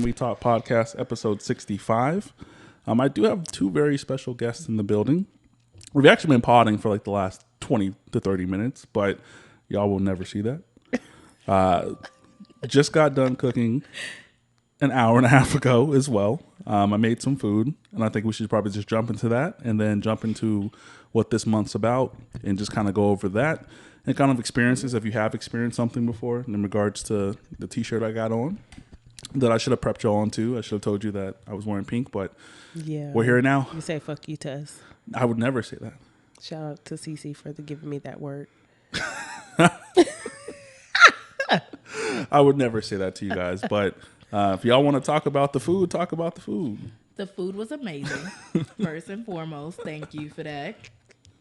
We Talk Podcast, episode 65. I do have two very special guests in the building. We've actually been podding for like the last 20 to 30 minutes, but y'all will never see that. Just got done cooking an hour and a half ago as well. I made some food, and I think we should probably just jump into that and then jump into what this month's about and just kind of go over that and kind of experiences, if you have experienced something before in regards to the t-shirt I got on that I should have prepped you on to. I should have told you that I was wearing pink, but we're here now. You say fuck you to us. I would never say that. Shout out to Cece for giving me that word. I would never say that to you guys, but if y'all want to talk about the food, talk about the food. The food was amazing, first and foremost. Thank you for that.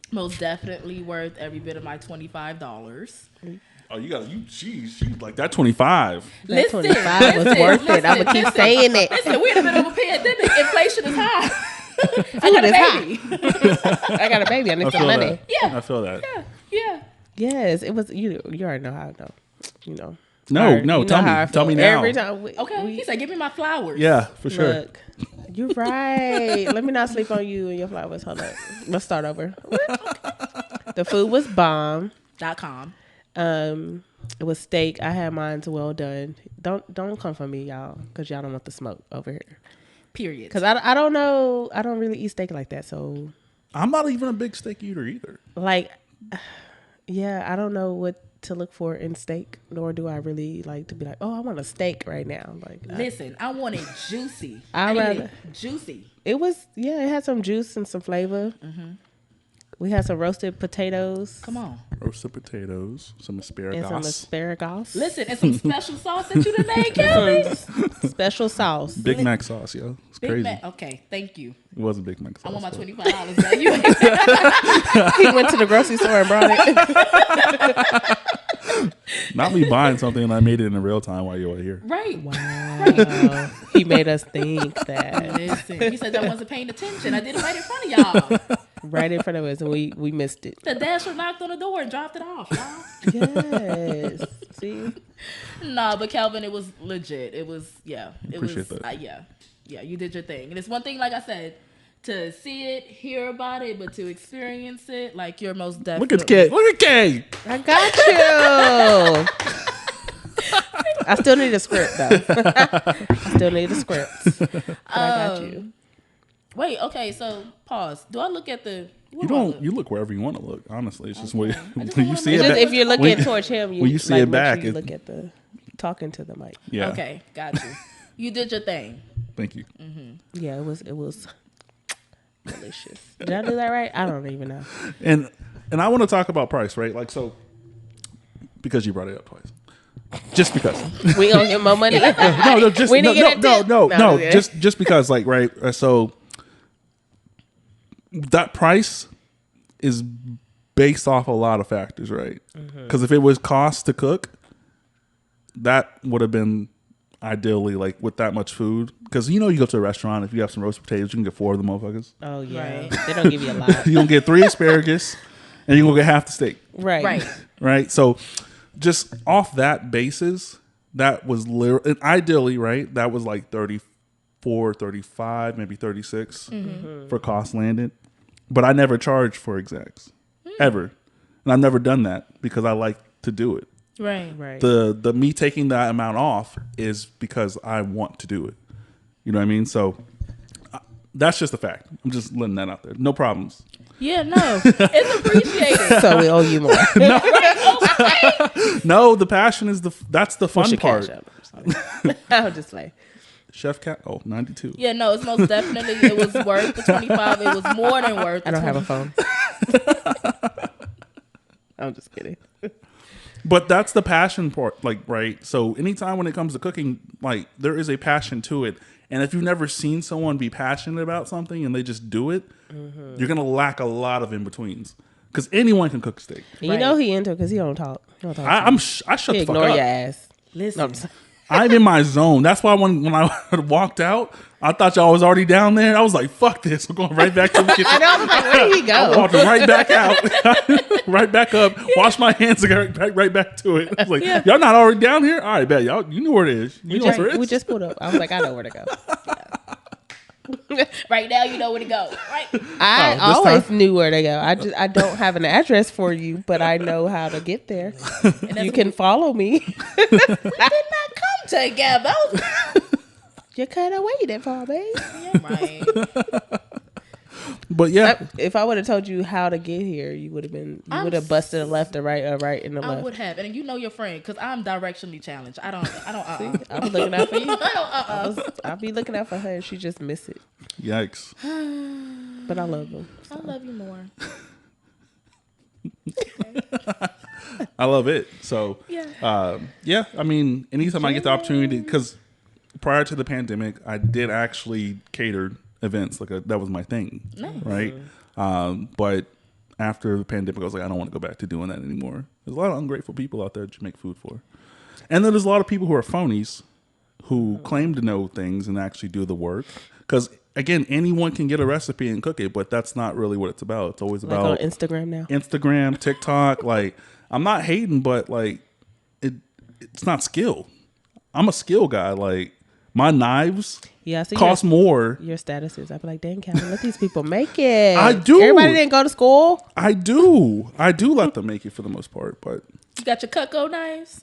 Most definitely worth every bit of my $25. Oh, she's like that 25. That 25 was worth it. I'm gonna keep saying it. Listen, we're in the middle of a pandemic. Inflation is high. I got a baby. I got a baby. I need some money. Yeah, I feel that. Yeah. Yes, it was. You already know how I know. You know. No. Tell me now. Every time. He said, "Give me my flowers." Yeah, for sure. Look, you're right. Let me not sleep on you and your flowers. Hold up. Let's start over. The food was bomb.com. It was steak. I had mine well done. Don't come for me, y'all, because y'all don't want the smoke over here. Period. Because I don't know. I don't really eat steak like that. So I'm not even a big steak eater either. Like, yeah, I don't know what to look for in steak, nor do I really like to be like, oh, I want a steak right now. Like, listen, I want it juicy. Juicy. It was, it had some juice and some flavor. Mm-hmm. We had some roasted potatoes. Come on. Roasted potatoes, some asparagus. And some asparagus. Listen, and some special sauce that you done made, Kelly. Special sauce. Big Mac sauce, yo. It's Big crazy. Mac. Okay, thank you. It was a Big Mac sauce. I want my $25 back. You ain't He went to the grocery store and brought it. Not me buying something and I made it in real time while you were here. Right. Wow. He made us think that. Listen, he said I wasn't paying attention. I did it right in front of y'all. Right in front of us, and we missed it. The dasher knocked on the door and dropped it off, y'all. Yes. See? Nah, but Calvin, it was legit. It was, Appreciate that. Yeah, you did your thing. And it's one thing, like I said, to see it, hear about it, but to experience it, like you're most definitely. Look at Kay. I got you. I still need a script, though. I still need a script. But I got you. Wait, okay, so pause. Do I look at the... You look wherever you want to look, honestly. It's just when you see it's it just if you're looking towards him, when you see it back, you look at the talking to the mic. Yeah. Okay, got you. You did your thing. Thank you. Mm-hmm. Yeah, it was delicious. Did I do that right? I don't even know. And I want to talk about price, right? Like, so, because you brought it up twice. Just because. We gonna get more money? No, just because, like, right, so that price is based off a lot of factors, right? Because if it was cost to cook, that would have been ideally like with that much food. Because you go to a restaurant, if you have some roasted potatoes, you can get 4 of them motherfuckers. Oh yeah, right. They don't give you a lot. You're gonna get 3 asparagus, and you're gonna get half the steak. Right. So just off that basis, that was ideally, right? That was like 34, 35, maybe 36 for cost landed. But I never charged for execs ever, and I've never done that because I like to do it. Right. The me taking that amount off is because I want to do it. You know what I mean? So that's just a fact. I'm just letting that out there. No problems. Yeah, no, it's appreciated. So we owe you more. No, the passion is that's the fun part. I'll just play. Chef Cat, 92. Yeah, no, it's most definitely, it was worth the 25. It was more than worth the 25. I don't have a phone. I'm just kidding. But that's the passion part, like, right? So anytime when it comes to cooking, like, there is a passion to it. And if you've never seen someone be passionate about something and they just do it, you're going to lack a lot of in-betweens. Because anyone can cook steak. You know he into it because he don't talk. I shut the fuck up. Ignore your ass. Listen, I'm in my zone. That's why when I walked out, I thought y'all was already down there. I was like, fuck this. I'm going right back to the kitchen. I know. I was like, where did he go? I walked right back out, right back up, wash my hands and got right back to it. I was like, y'all not already down here? All right, bet. Y'all, you know where it is. You know where it is. We just pulled up. I was like, I know where to go. Right now, you know where to go. Right. I always knew where to go. I don't have an address for you, but I know how to get there. You can follow me. We did not come together. You could have waited for me. Yeah, right. But yeah, if I would have told you how to get here, you would have busted a left or right and a left. I would have, and you know your friend because I'm directionally challenged. I don't. See, I was looking out for you. I'll be looking out for her. She just missed it. Yikes! But I love them. So. I love you more. I love it. So yeah. I mean, anytime I get the opportunity, because prior to the pandemic, I did actually cater events. That was my thing, right? But after the pandemic, I was like, I don't want to go back to doing that anymore. There's a lot of ungrateful people out there to make food for, and then there's a lot of people who are phonies who claim to know things and actually do the work. Because again, anyone can get a recipe and cook it, but that's not really what it's about. It's always about on Instagram now. Instagram, TikTok. I'm not hating, but it's not skill. I'm a skill guy. My knives cost more. Your statuses. I'd be like, dang, Calvin, let these people make it. I do. Everybody didn't go to school. I do let them make it for the most part, but you got your Cutco knives.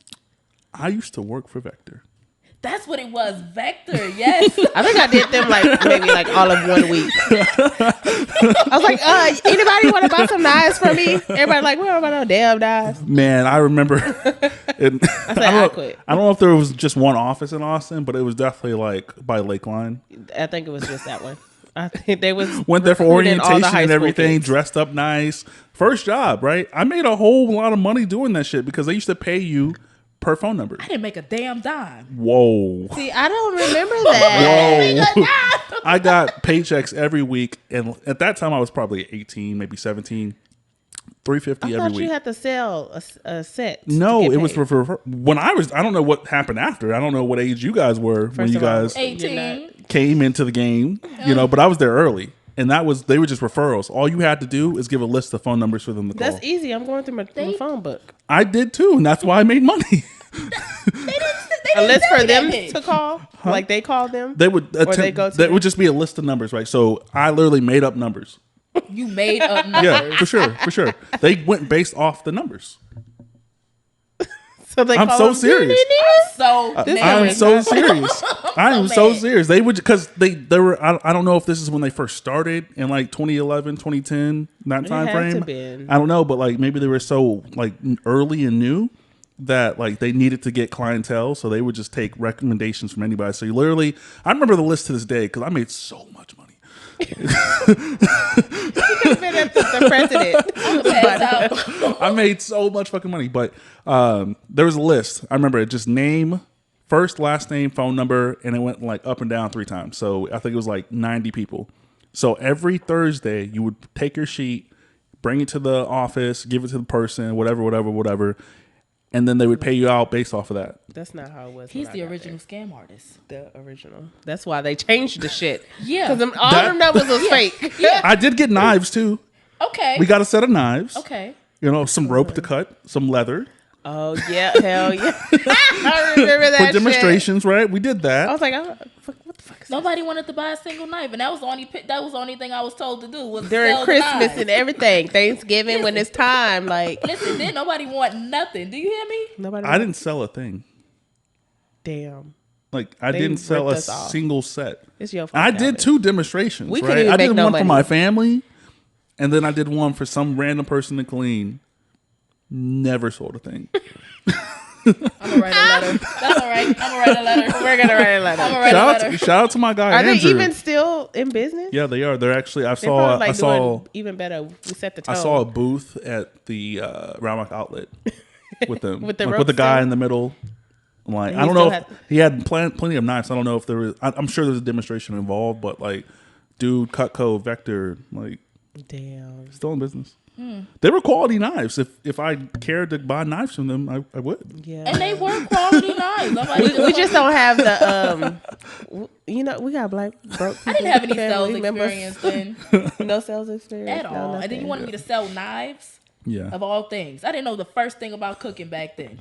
I used to work for Vector. That's what it was, Vector. Yes, I think I did them maybe all of 1 week. I was like, anybody want to buy some knives from me? Everybody like, we don't buy no damn knives. Man, I remember. I quit. I don't know if there was just one office in Austin, but it was definitely by Lakeline. I think it was just that one. I think they went there for orientation and everything, dressed up nice. First job, right? I made a whole lot of money doing that shit because they used to pay you per phone number. I didn't make a damn dime. Whoa. See, I don't remember that. Whoa. I got paychecks every week, and at that time I was probably 18, maybe 17. $350 every week. I thought you had to sell a set. No, it was for when I don't know what happened after. I don't know what age you guys were when you guys 18 came into the game, but I was there early. And they were just referrals. All you had to do is give a list of phone numbers for them to call. That's easy. I'm going through my phone book. I did too, and that's why I made money. A list for them to call? Huh? Like they called them? They would that would just be a list of numbers, right? So I literally made up numbers. You made up numbers? Yeah, for sure. They went based off the numbers. So I'm so serious. I'm so serious. I am so serious. They would, because they were. I don't know if this is when they first started in 2011, 2010, that time frame. I don't know, but maybe they were so early and new that they needed to get clientele, so they would just take recommendations from anybody. So you literally, I remember the list to this day because I made so much money. He could have been the president. I made so much fucking money, but there was a list. I remember it just name, first, last name, phone number, and it went up and down 3 times. So I think it was 90 people. So every Thursday you would take your sheet, bring it to the office, give it to the person, whatever. And then they would pay you out based off of that. That's not how it was. He's the original scam artist. The original. That's why they changed the shit. Yeah. Because all them numbers was fake. Yeah. I did get knives too. Okay. We got a set of knives. Okay. Some rope to cut, some leather. Oh, yeah. Hell yeah. I remember that for demonstrations, right? We did that. I was like, what the fuck is Nobody wanted to buy a single knife, and that was the only thing I was told to do was during sell Christmas and everything, Thanksgiving when it's time. Listen, didn't nobody want nothing. Do you hear me? Nobody. I didn't sell a thing. Damn. I didn't sell a single set. It's your fault. I did 2 demonstrations. We right? I did one money for my family, and then I did one for some random person to clean. Never sold a thing. I'm gonna write a letter. That's all right. I'm gonna write a letter. We're gonna write a letter. I'm gonna write a letter. Shout out to my guy. Are Andrew. they even still in business? Yeah, they are. They're actually. I saw saw even better. We set the tone. I saw a booth at the Round Outlet with them with the guy in the middle. I don't know if he had plenty of knives. I don't know if there was. I'm sure there's a demonstration involved, but dude, Cutco, Vector, Damn. Still in business. They were quality knives. If I cared to buy knives from them, I would. Yeah. And they were quality knives. We just don't have the we got broke people. I didn't have any family sales members. experience then No sales experience at all. And then you wanted me to sell knives Yeah. of all things. I didn't know the first thing about cooking back then.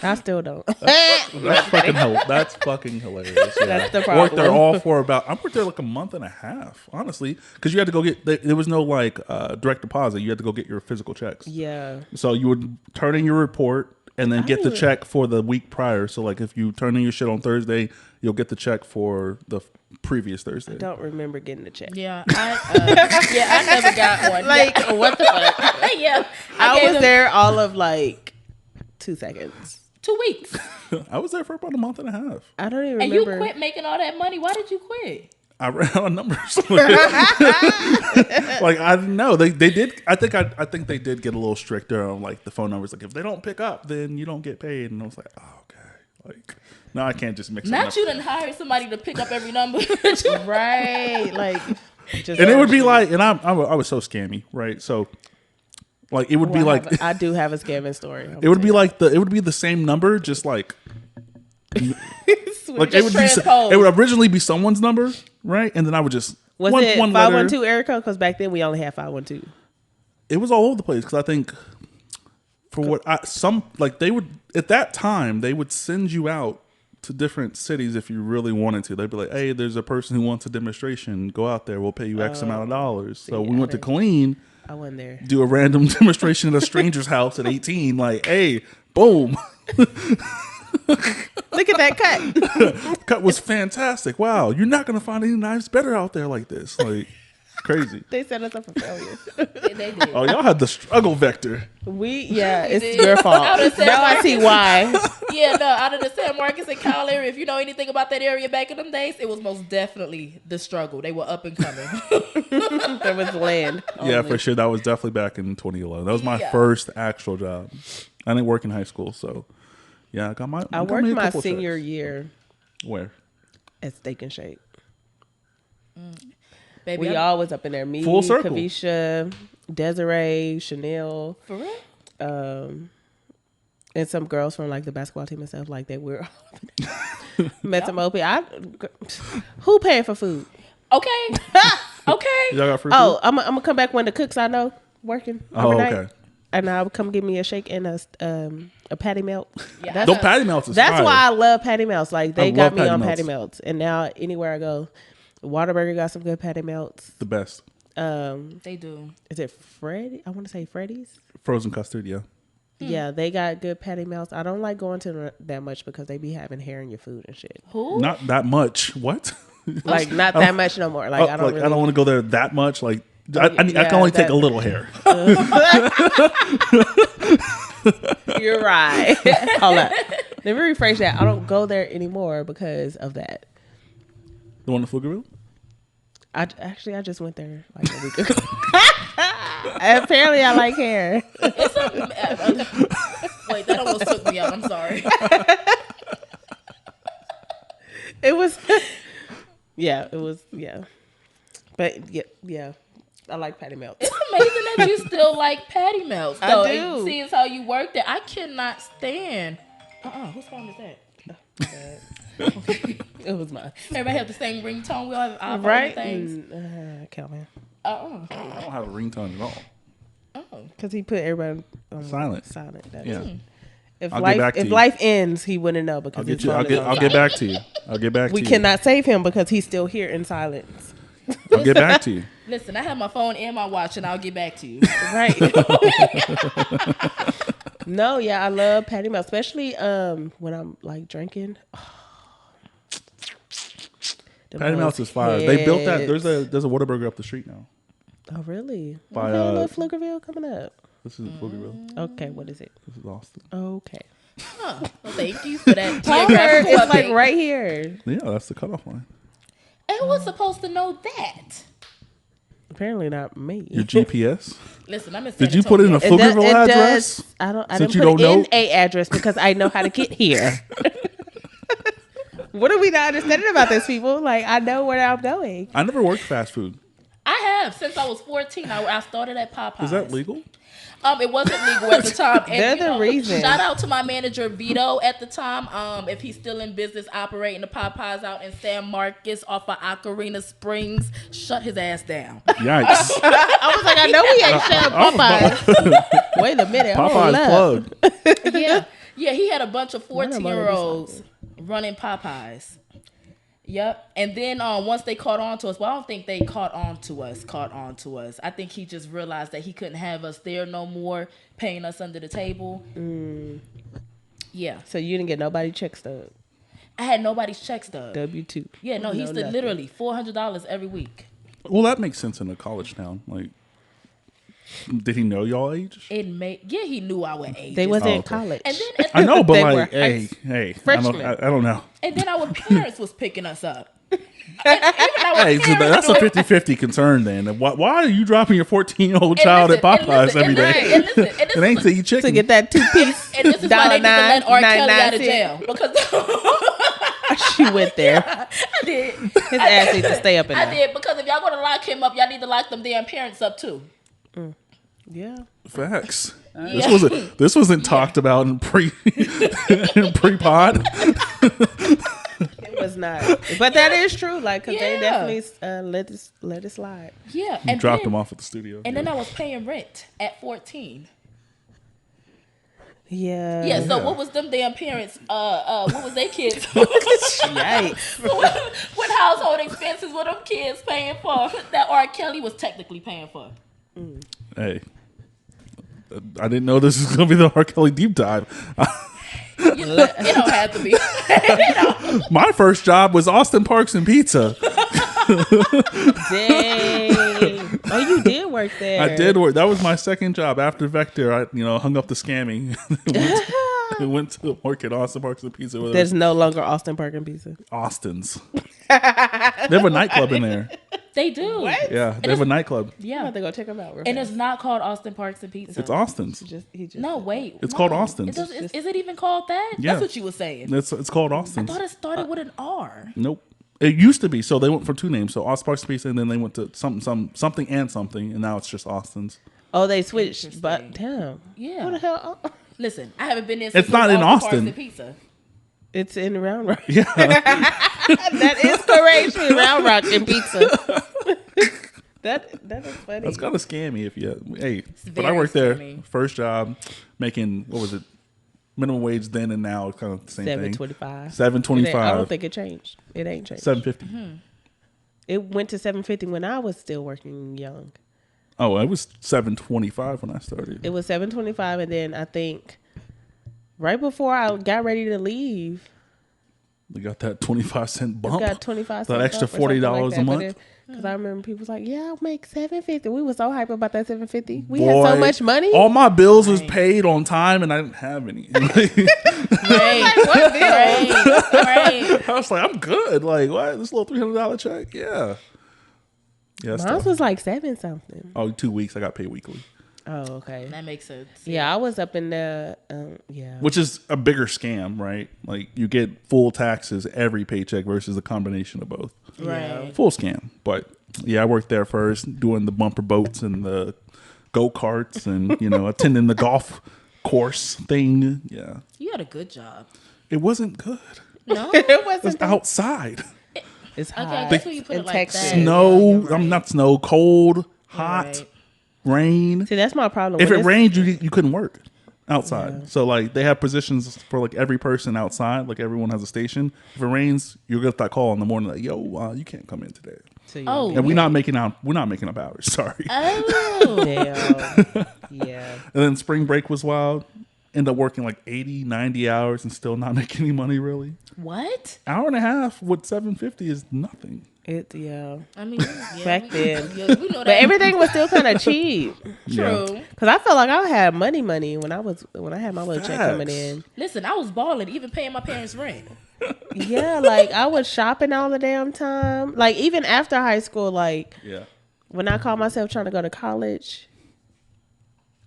I still don't. That's fucking hilarious. Yeah. That's the I worked there problem. I worked there like a month and a half, honestly, because you had to go get. There was no like direct deposit. You had to go get your physical checks. Yeah. So you would turn in your report and then get the check for the week prior. So like if you turn in your shit on Thursday, you'll get the check for the previous Thursday. I don't remember getting the check. Yeah, I never got one. Like what the fuck? Yeah, I was there all of like 2 seconds. 2 weeks. I was there for about a month and a half. I don't even And remember. you quit making all that money. Why did you quit? I ran out of numbers. Like I didn't know they did. I think they did get a little stricter on like the phone numbers. Like if they don't pick up, then you don't get paid. And I was like, oh, okay. Like no, I can't just mix. Not you didn't hire somebody to pick up every number. Right. Like just And it would be like, and I was so scammy, right? So like it would be like I do have a scamming story. it would be like it would be the same number, just like. Like Just it would originally be someone's number, right? And then I would just Was it 512 Erica? Because back then we only had 512. It was all over the place because I think for they would at that time they would send you out to different cities if you really wanted to. They'd be like, "Hey, there's a person who wants a demonstration. Go out there. We'll pay you X amount of dollars." So we went to Killeen. I wasn't there. Do a random demonstration at a stranger's house at 18. Like, hey, boom. Look at that cut. Cut was fantastic. Wow, you're not gonna find any knives better out there like this. Like crazy. They set us up for failure. They did. Oh, y'all had the struggle vector. It's your fault. Now I see why. Yeah, no, out of the San Marcos and Kyle area, if you know anything about that area back in them days, it was most definitely the struggle. They were up and coming. There was land. Yeah, only. for sure. That was definitely back in 2011. That was my first actual job. I didn't work in high school, so yeah, I worked my senior year. Where? At Steak and Shake. Baby, We all was up in there. Me, Full circle. Kavisha, Desiree, Chanel. For real? And some girls from like the basketball team and stuff. Like they were met some OP. Who paying for food? Okay. Okay. Y'all got free Oh, food? I'm gonna come back when the cooks I know working Oh, overnight. okay. And I'll come give me a shake and a patty melt. Yeah. Don't patty melts is That's fire. why I love patty melts. Like they I got love me patty on melts. patty melts, and now anywhere I go, Whataburger got some good patty melts. The best. They do. Is it Freddy? I want to say Freddy's. Frozen custard, yeah. Yeah, they got good patty melts. I don't like going to them that much because they be having hair in your food and shit. Who? Not that much. What? Like not that much no more. Like I don't. I don't want to go there that much. Like I can only take a little hair. You're right. Hold up. Let me rephrase that. I don't go there anymore because of that. The one in Pflugerville? I just went there like a week ago. Apparently, I like hair. Wait, that almost took me out. I'm sorry. It was. Yeah, it was. Yeah, but yeah. I like patty melts. It's amazing that you still like patty melts. I Though. do. It seems how you work there. I cannot stand. Whose phone is that? It was mine. Everybody have the same ringtone. We all have our Right? things. Calvin. I don't have a ringtone at all. Because he put everybody on Silent. Silent. That's Yeah. If I'll get back to you. life ends, he wouldn't know because his phone is on I'll get back to you. I'll get back to We you. cannot save him because he's still here in silence. I'll get back to you. Listen, I have my phone and my watch, and I'll get back to you. Right. No, yeah, I love patty melt, especially when I'm like drinking. Patty melts is fire. They built that. There's a Whataburger up the street now. Oh, really? By, Okay, little Pflugerville coming up. This is Pflugerville. Okay, what is it? This is Austin. Okay. Huh. Well, thank you for that. Palmer geographical is like update. right here. Yeah, that's the cutoff line. And was supposed to know that. Apparently not me. Your GPS. Listen, I'm in San Did you put in a Antonio. Pflugerville address? I Since didn't you put don't in a address because I know how to get here. What are we not understanding about this, people? Like, I know where I'm going. I never worked fast food. I have since I was 14. I started at Popeyes. Is that legal? It wasn't legal at the time. And, They're the reason. Shout out to my manager Vito at the time. If he's still in business operating the Popeyes out in San Marcos off of Ocarina Springs, shut his ass down. Yikes. I was like, I know he ain't shut Popeyes. Wait a minute. Popeyes plug. Yeah, he had a bunch of 14-year-olds running Popeyes. Yep. And then once they caught on to us, well, I don't think they caught on to us. I think he just realized that he couldn't have us there no more, paying us under the table. Yeah. So you didn't get nobody check stub? I had nobody's check stub. W-2. Yeah, no, he's literally $400 every week. Well, that makes sense in a college town. Like, did he know y'all age? He knew our age. They wasn't in college. And then I know, but They like, were hey, freshmen. I don't know. And then our parents was picking us up. Hey, so that's a 50-50 concern then. Why are you dropping your 14-year-old child at Popeyes every day? It ain't to eat chicken. To get that 2-piece. And this is why they need to let R. Kelly out of jail. Because she went there. I did. His ass needs to stay up in there. I did, because if y'all gonna lock him up, y'all need to lock them damn parents up too. Yeah. Facts. This wasn't talked about in pre-pod. It was not. But that is true. Like, because they definitely let it slide. Yeah. And dropped them off at the studio. And then I was paying rent at 14. Yeah. Yeah, so what was them damn parents, what was their kids? Yikes. What household expenses were them kids paying for that R. Kelly was technically paying for? Hey, I didn't know this was going to be the R. Kelly deep dive. It don't have to be. My first job was Austin Parks and Pizza. Dang. Oh, you did work there. I did work. That was my second job after Vector. I hung up the scamming. went to work at Austin Parks and Pizza. There's no longer Austin Park and Pizza. Austin's. They have a nightclub in there. They do. What? Yeah, they have a nightclub. Yeah. I'm about to go check them out. And it's not called Austin Parks and Pizza. It's Austin's. No, wait. It's called Austin's. Is it even called that? Yeah. That's what you were saying. It's called Austin's. I thought it started with an R. Nope. It used to be. So they went for two names. So Austin Parks and Pizza, and then they went to something, and now it's just Austin's. Oh, they switched. But damn. Yeah. What the hell? Listen, I haven't been there since It's not in Austin. Parks and Pizza. It's in Round Rock. Yeah. That is correct. Round Rock and Pizza. That is funny. That's kind of scammy if you. Hey, but I very worked there. scammy. First job, making what was it? Minimum wage then and now, kind of the same thing. $7.25. $7.25. I don't think it changed. It ain't changed. $7.50. It went to $7.50 when I was still working young. Oh, it was $7.25 when I started. It was $7.25, and then I think right before I got ready to leave, They got that 25-cent bump. got 25 cents. That extra $40 a month. Because I remember people was like, "Yeah, I'll make $7.50." We were so hype about that $7.50. We had so much money. All my bills was paid on time, and I didn't have any. Right. What bill? Right. I was like, I'm good. Like, what? This little $300 check? Yeah. Yeah. Mine was like 7 something. Oh, 2 weeks. I got paid weekly. Oh, okay. That makes sense. Yeah, I was up in the yeah. Which is a bigger scam, right? Like, you get full taxes every paycheck versus a combination of both. Right. Full scam. But yeah, I worked there first, doing the bumper boats and the go-karts and, attending the golf course thing. Yeah. You had a good job. It wasn't good. No? It It wasn't. was outside. It's Okay, hot. that's when you put in it like Texas. that. Snow. Yeah, you're right. I'm not snow. Cold. Hot. Right. Rain. See, that's my problem. If When it it's- rained, you couldn't work outside. So like they have positions for like every person outside. Like everyone has a station. If it rains, you'll get that call in the morning like, "Yo, you can't come in today." So you- Oh. And we're not making up hours. Sorry. Oh. Damn. Yeah. And then spring break was wild. End up working like 80, 90 hours and still not making any money really. What? Hour and a half with $7.50 is nothing. Yeah. I mean, yeah, Back then. Yeah, we know that. But everything was still kind of cheap. Yeah. True. Cause I felt like I had money when I had my little check coming Facts. in. Listen, I was balling, even paying my parents' rent. Yeah, like I was shopping all the damn time. Like even after high school, like Yeah. when I called myself trying to go to college,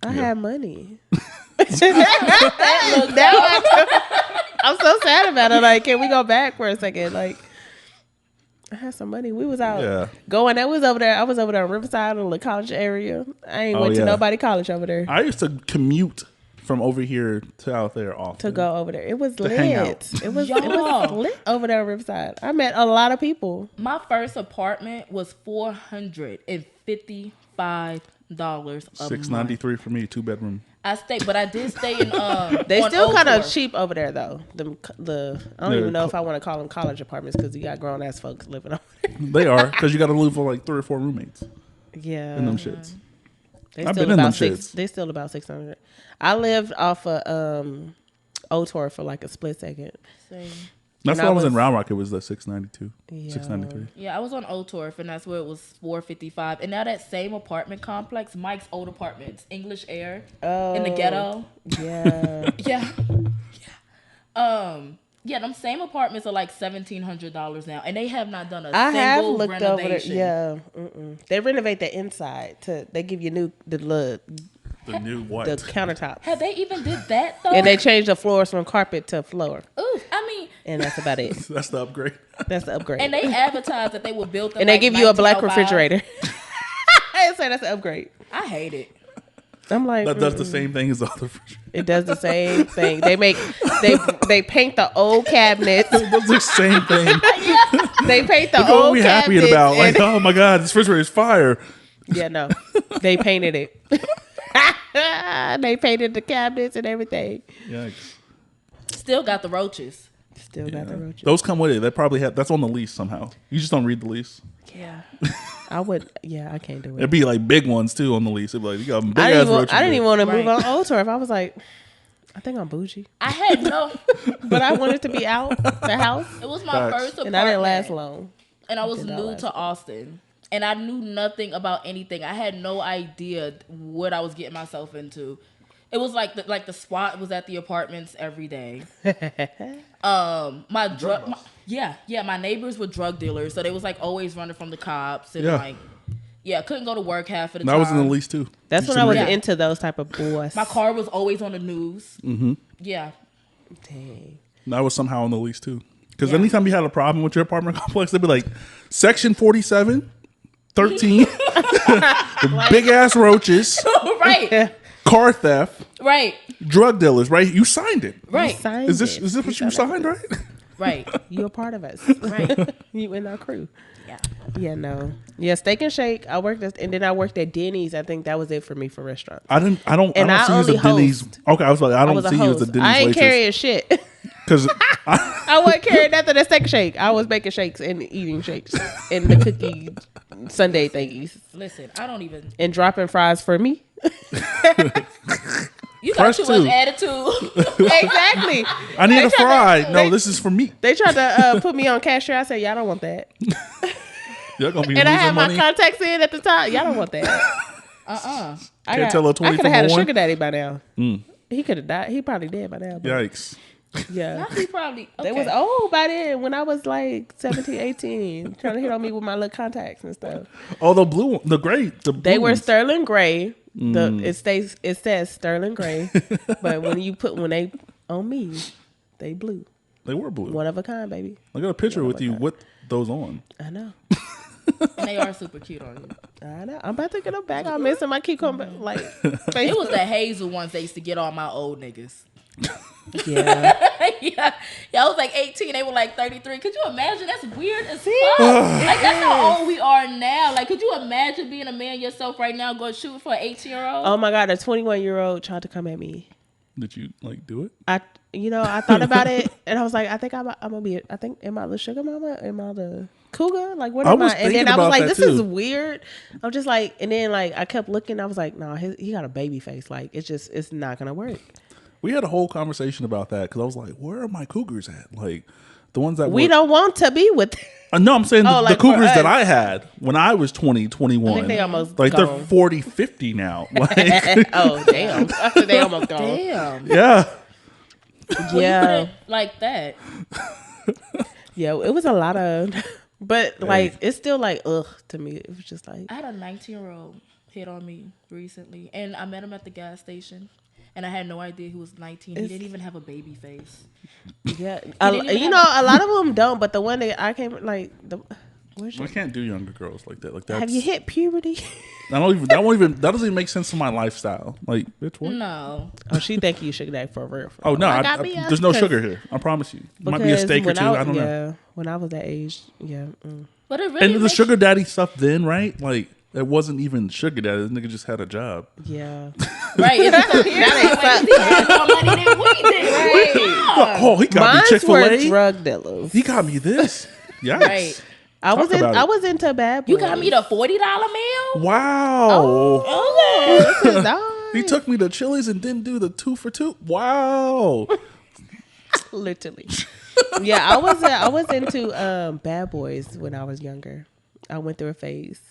I Yeah. had money. I'm so sad about it. Like, can we go back for a second? Like, I had some money. We was out going. I was over there on Riverside in the college area. I ain't went to nobody college over there. I used to commute from over here to out there often. To go over there. It was lit. It was lit over there on Riverside. I met a lot of people. My first apartment was $455 a $693 for me, 2-bedroom. I stayed, but I did stay in. They still kind of cheap over there though. I don't even know if I want to call them college apartments because you got grown ass folks living over there. They are because you got to live for like 3 or 4 roommates. Yeah, in them shits. I've been in them shits. They still about 600. I lived off of Otor for like a split second. Same. That's why I was in Round Rock. It was the 692, 693. Yeah, I was on Otorf, and that's where it was $455. And now that same apartment complex, Mike's old apartments, English Air, in the ghetto. Yeah, yeah. Them same apartments are like $1,700 now, and they have not done a single renovation. Over there. They renovate the inside. They give you the new what? The countertops. Have they even did that though? And they changed the floors from carpet to floor. Ooh, I mean. And that's about it. That's the upgrade. That's the upgrade. And they advertise that they will build them. And they give you a black refrigerator. I say that's an upgrade. I hate it. I'm like, that does the same thing as the other refrigerator. It does the same thing. They paint the old cabinets. It does the same thing. They paint the Look old what we happy cabinets. about. Like, oh my God, this refrigerator is fire. Yeah, no. They painted it. They painted the cabinets and everything. Yikes. Still got the roaches. Got the roaches. Those come with it. They probably have. That's on the lease somehow. You just don't read the lease. Yeah. I would. Yeah, I can't do it. It'd be like big ones too on the lease. It'd be like, you got big ass roaches. I didn't even want to move on Old Turf. I was like, I think I'm bougie. I had no. But I wanted to be out the house. It was my first apartment. And I didn't last long. And I was new to Austin. And I knew nothing about anything. I had no idea what I was getting myself into. It was like the SWAT was at the apartments every day. My neighbors were drug dealers, so they was like always running from the cops and couldn't go to work half of the time. That was in the lease too. That's when I was into those type of boys. My car was always on the news. Mm-hmm. Yeah. Dang. That was somehow on the lease too. Because anytime you had a problem with your apartment complex, they'd be like, Section 47, 13, big ass roaches, right? Car theft, right? Drug dealers, right? You signed it, right? Is this what you signed, right? Right. You a part of us, right? You in our crew. Yeah. No. Yeah, Steak and Shake. I worked and then I worked at Denny's. I think that was it for me for restaurants. I don't see you as a Denny's. Okay, I was like, I don't see you as a Denny's I ain't waitress. carrying shit. Because I wasn't carrying nothing at Steak and Shake. I was making shakes and eating shakes and the cookie Sunday thingies. Listen, I don't even. And dropping fries for me. You got too much attitude. Exactly. I need a fry. No, this is for me. They tried to put me on cashier. I said, y'all don't want that. Y'all gonna be and I had money. my contacts in at the time. Y'all don't want that. Can't tell a 20 I could have had a sugar daddy by now. Mm. He could have died. He probably dead by now. Yikes. Yeah. He probably. Okay. They was old by then when I was like 17, 18. Trying to hit on me with my little contacts and stuff. Oh, the blue, the gray. They were sterling gray. It says sterling gray. But when they on me, they blue. They were blue. One of a kind, baby. I got a picture with you with those on. I know. And they are super cute on you. I know. I'm about to get them back. I'm missing my cucumber. Like it was the hazel ones they used to get all my old niggas. Yeah. yeah. I was like 18. They were like 33. Could you imagine? That's weird as fuck. Like that's how old we are now. Like, could you imagine being a man yourself right now going shooting for an 18-year-old? Oh my God, a 21-year-old tried to come at me. Did you do it? I thought about it and I was like, I think I'm gonna be. Am I the sugar mama? Am I the cougar? Like, what am I? And then I was like, this is weird. I'm just like, and then like I kept looking. I was like, no, he got a baby face. Like, it's not gonna work. We had a whole conversation about that because I was like, where are my cougars at? Like the ones that we don't want to be with. No, I'm saying the like cougars that I had when I was 20, 21. I think they almost like gone. they're 40, 50 now. Like, oh damn! I said they almost gone. Damn. Yeah. Yeah. Like that. Yeah, it was a lot of, but like it's still like ugh to me. It was just like I had a 19-year-old hit on me recently, and I met him at the gas station. And I had no idea he was 19. He didn't even have a baby face. Yeah, a lot of them don't. But the one that I came I can't do younger girls like that. Like that. Have you hit puberty? That doesn't even make sense to my lifestyle. Like, bitch, what? No. Oh, she think you sugar daddy for real. Oh no, there's no sugar here. I promise you. Might be a steak or two. I don't know. Yeah, when I was that age, yeah. But it really and the sugar daddy stuff then, right? Like, it wasn't even sugar daddy. This nigga just had a job. Yeah. Right. If it's he had more money than we did. Right. Oh, he got me Chick-fil-A. Were drug dealers. He got me this. Yikes. Right. I was into bad boys. You got me the $40 meal? Wow. Oh, he took me to Chili's and didn't do the 2 for $2. Wow. literally. Yeah, I was into bad boys when I was younger. I went through a phase.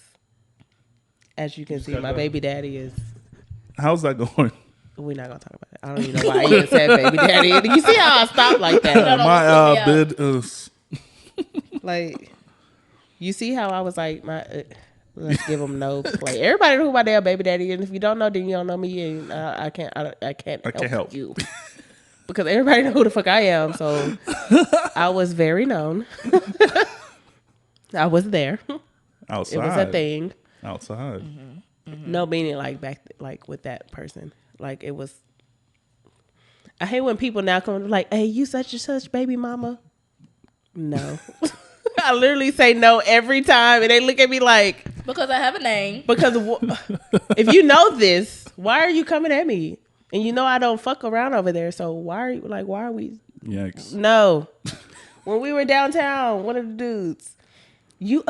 As you can see, my baby daddy is. How's that going? We're not gonna talk about it. I don't even know why I even said baby daddy. You see how I stopped like that? My bid is like. You see how I was like, let's give them no play. Everybody know who my damn baby daddy is. And if you don't know, then you don't know me, and I can't help you because everybody know who the fuck I am. So I was very known. I was there. outside. It was a thing. Outside. No meaning like back with that person. Like it was. I hate when people now come like, "Hey, you such and such baby mama." No. I literally say no every time, and they look at me like, because I have a name. Because if you know this, why are you coming at me? And you know I don't fuck around over there, so why are we? Yikes! No, when we were downtown, one of the dudes, you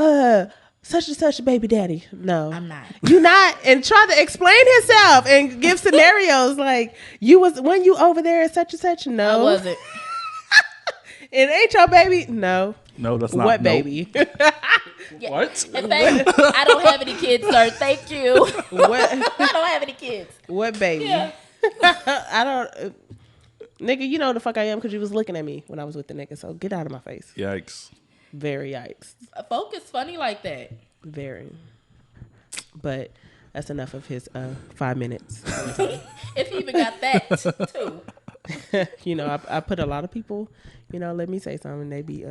such and such baby daddy. No, I'm not. You not, and try to explain himself and give scenarios like you was when you over there at such and such. No, I wasn't. And ain't your baby? No. No, that's not. What baby? Yeah. What? I don't have any kids, sir. Thank you. What? I don't have any kids. What baby? Yeah. I don't. Nigga, you know the fuck I am because you was looking at me when I was with the nigga. So get out of my face. Yikes. Very yikes. Folk is funny like that. Very. But that's enough of his 5 minutes. If he even got that, too. You know, I put a lot of people, you know, let me say something. They be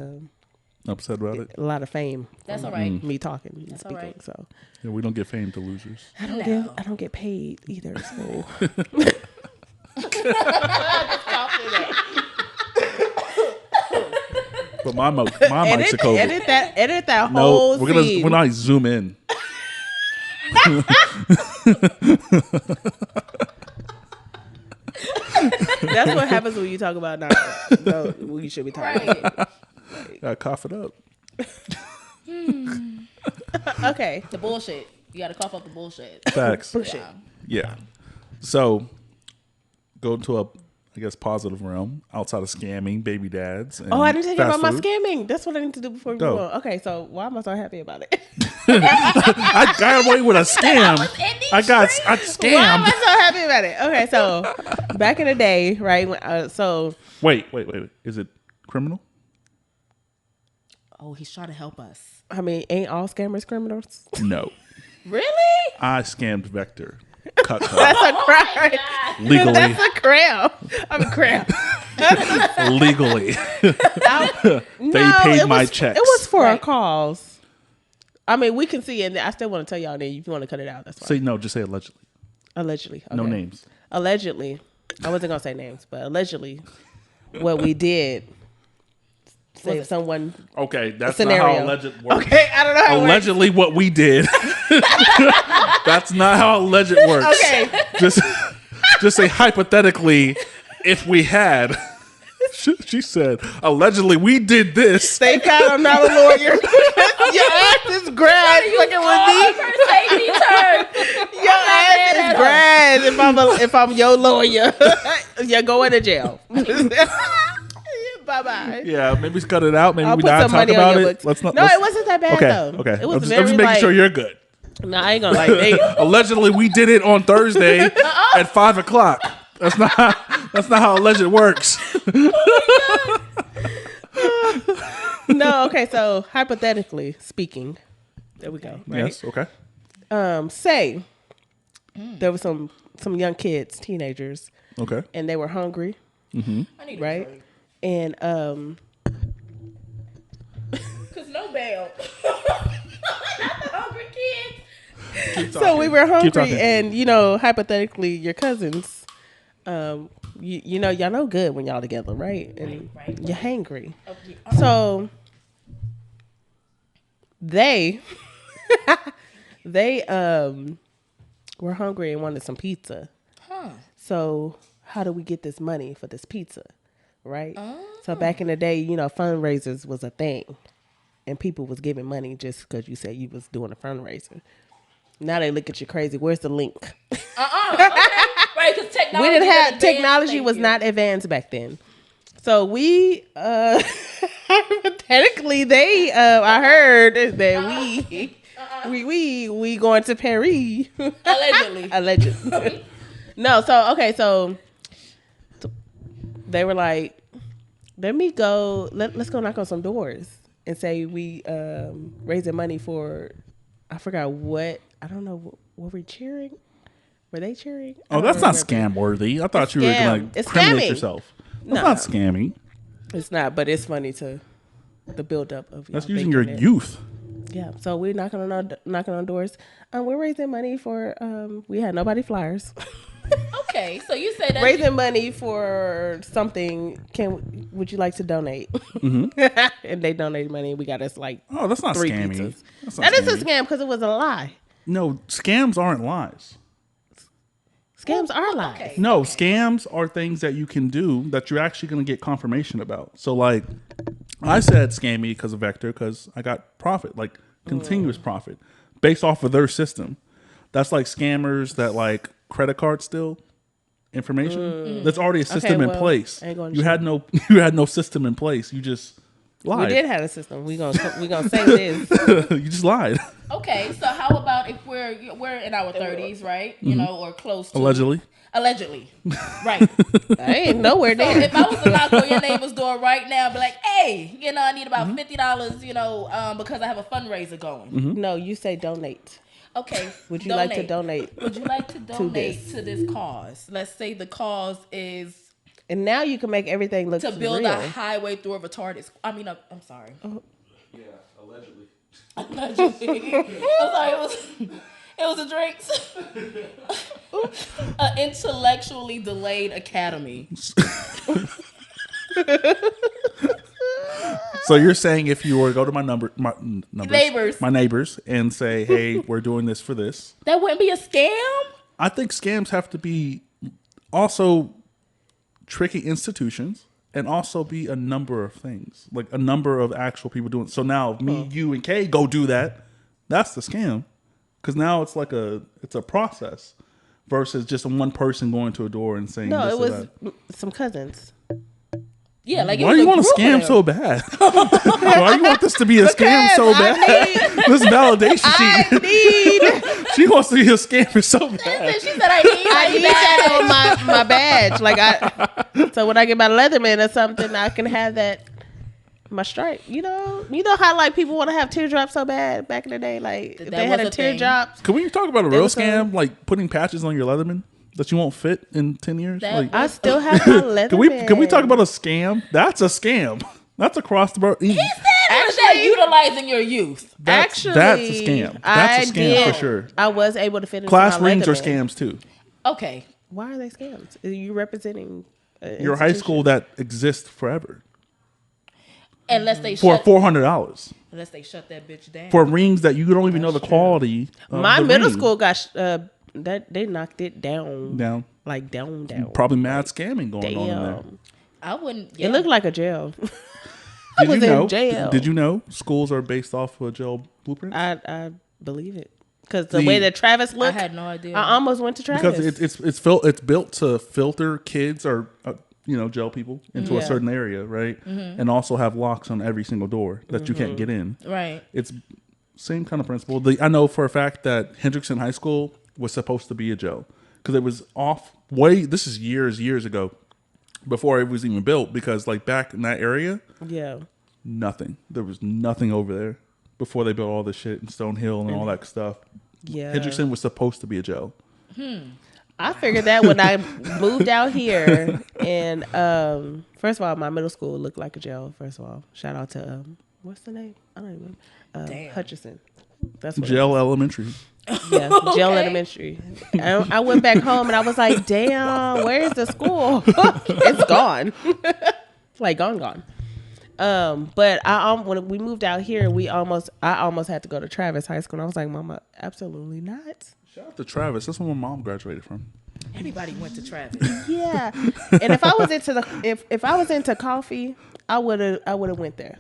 upset about it. A lot of fame. That's all right. Me talking, and That's speaking. all right. So yeah, we don't get fame to losers. I don't get paid either. So but my mic's a COVID. Edit that whole scene. When I zoom in. That's what happens when you talk about no, we should be talking about. Gotta cough it up. Okay. The bullshit. You gotta cough up the bullshit. Facts. Bullshit. Yeah. So, go to a, I guess, positive realm outside of scamming, baby dads. And I didn't tell you about my food. scamming. That's what I need to do before we go on. Okay, so why am I so happy about it? I got away with a scam. I scammed. Why am I so happy about it? Okay, so back in the day, right? When, Wait. Is it criminal? Oh, he's trying to help us. I mean, ain't all scammers criminals? No. Really? I scammed Vector. Cut. That's a crime. Legally. That's a crime. I'm a crime. Legally. They paid my checks. It was for our calls. I mean, we can see, and I still want to tell y'all, and if you want to cut it out, that's fine. Just say allegedly. Allegedly. Okay. No names. Allegedly. I wasn't going to say names, but allegedly, what we did, say someone. Okay, that's scenario. not how alleged works. Okay, I don't know how allegedly what we did. That's not how alleged works. Okay. Just say hypothetically, if we had. She said, allegedly we did this. Thank God I'm not a lawyer. Your ass is grass fucking with me. Your ass is grass if I'm your lawyer. You're going to jail. Bye-bye. Yeah, maybe cut it out. Maybe I'll we put not some talk money about on your it. books. It wasn't that bad though. Okay. It was I'm very just making sure you're good. No, I ain't gonna like. Allegedly, we did it on Thursday at 5:00. That's not how alleged works. No, okay. So hypothetically speaking, there we go. Right? Yes. Okay. Say there was some young kids, teenagers. Okay. And they were hungry. Mm-hmm. I need right. And cause no bail. So we were hungry, and hypothetically, your cousins, y'all know good when y'all together, right? And you're hangry. Okay. So they were hungry and wanted some pizza. Huh. So how do we get this money for this pizza, right? Oh. So back in the day, fundraisers was a thing, and people was giving money just because you said you was doing a fundraiser. Now they look at you crazy. Where's the link? Okay. Right, because technology was not advanced back then. So we hypothetically I heard that we going to Paris. Allegedly. No, so they were like, let's go knock on some doors and say we raising money for, I forgot what, I don't know, were we cheering? Were they cheering? Oh, that's not scam worthy. I thought you were going to incriminate yourself. That's not scamming. It's not, but it's funny the build up of. That's using your youth. Yeah, so we're knocking on doors. We're raising money for. We had nobody flyers. Okay, so you said that raising money for something. Would you like to donate? Mm-hmm. And they donated money. And we got us like. Oh, that's not 3 scamming. That is a scam because it was a lie. No, scams aren't lies. Scams are lies. Okay. No, scams are things that you can do that you're actually going to get confirmation about. So, like, I said scam me because of Vector because I got profit, like continuous profit based off of their system. That's like scammers that like credit card steal information. That's already a system in place. You had no system in place. You just lied. We did have a system. We gonna say this. You just lied. Okay, so how about if we're in our 30s, right? Or close to allegedly, right? I ain't nowhere there. So if I was to knock on your neighbor's door right now, be like, hey, I need about $50, because I have a fundraiser going. Mm-hmm. No, you say donate. Okay. Would you like to donate? Would you like to donate to this cause? Let's say the cause is. And now you can make everything look to build real. a highway through a retarded. I'm sorry. Yeah, allegedly. I'm sorry. It was a drinks. An intellectually delayed academy. So you're saying if you were to go to my neighbors and say, hey, we're doing this for this. That wouldn't be a scam? I think scams have to be also tricky institutions and also be a number of things, like a number of actual people doing it. So now if me, you, and Kay go do that, that's the scam. Because now it's like it's a process versus just one person going to a door and saying no, it was some cousins. Yeah, like why do you want to scam so bad? Why do you want this to be a scam so bad? This validation sheet. She wants to be a scammer so bad. She said, I need that on my badge. So when I get my Leatherman or something, I can have that my stripe. You know how like people want to have teardrops so bad back in the day. Like if they had a teardrop. Can we talk about a real scam? Like putting patches on your Leatherman that you won't fit in 10 years? I still have my Leatherman. Can we talk about a scam? That's a scam. That's across the board. He said that utilizing your youth. That's a scam. That's a scam for sure. I was able to fit in class rings are scams too. Okay. Why are they scams? Are you representing your high school that exists forever? Unless they for $400. Unless they shut that bitch down. For rings that you don't even know the quality of my middle school got that they knocked it down. Like down. Probably mad scamming going on in there. I wouldn't. It looked like a jail. I was in jail. Did you know schools are based off of a jail blueprint? I believe it. Because the way that Travis looked, I had no idea. I almost went to Travis. Because it's built to filter kids or jail people into a certain area, right? Mm-hmm. And also have locks on every single door that you can't get in. Right. It's same kind of principle. I know for a fact that Hendrickson High School was supposed to be a jail because it was off this is years ago before it was even built, because like back in that area, there was nothing over there before they built all this shit in Stone Hill and all that stuff. Hendrickson was supposed to be a jail. I figured that when I moved out here, and first of all, my middle school looked like a jail. First of all, shout out to what's the name? I don't even know. Hutchinson. That's what Jail Elementary. Yeah, Jail Elementary. I went back home and I was like, damn, where's the school? It's gone. Like gone. But when we moved out here, I almost had to go to Travis High School. And I was like, Mama, absolutely not. Shout out to Travis. That's where my mom graduated from. Everybody went to Travis. Yeah. And if I was into if I was into coffee, I would have went there.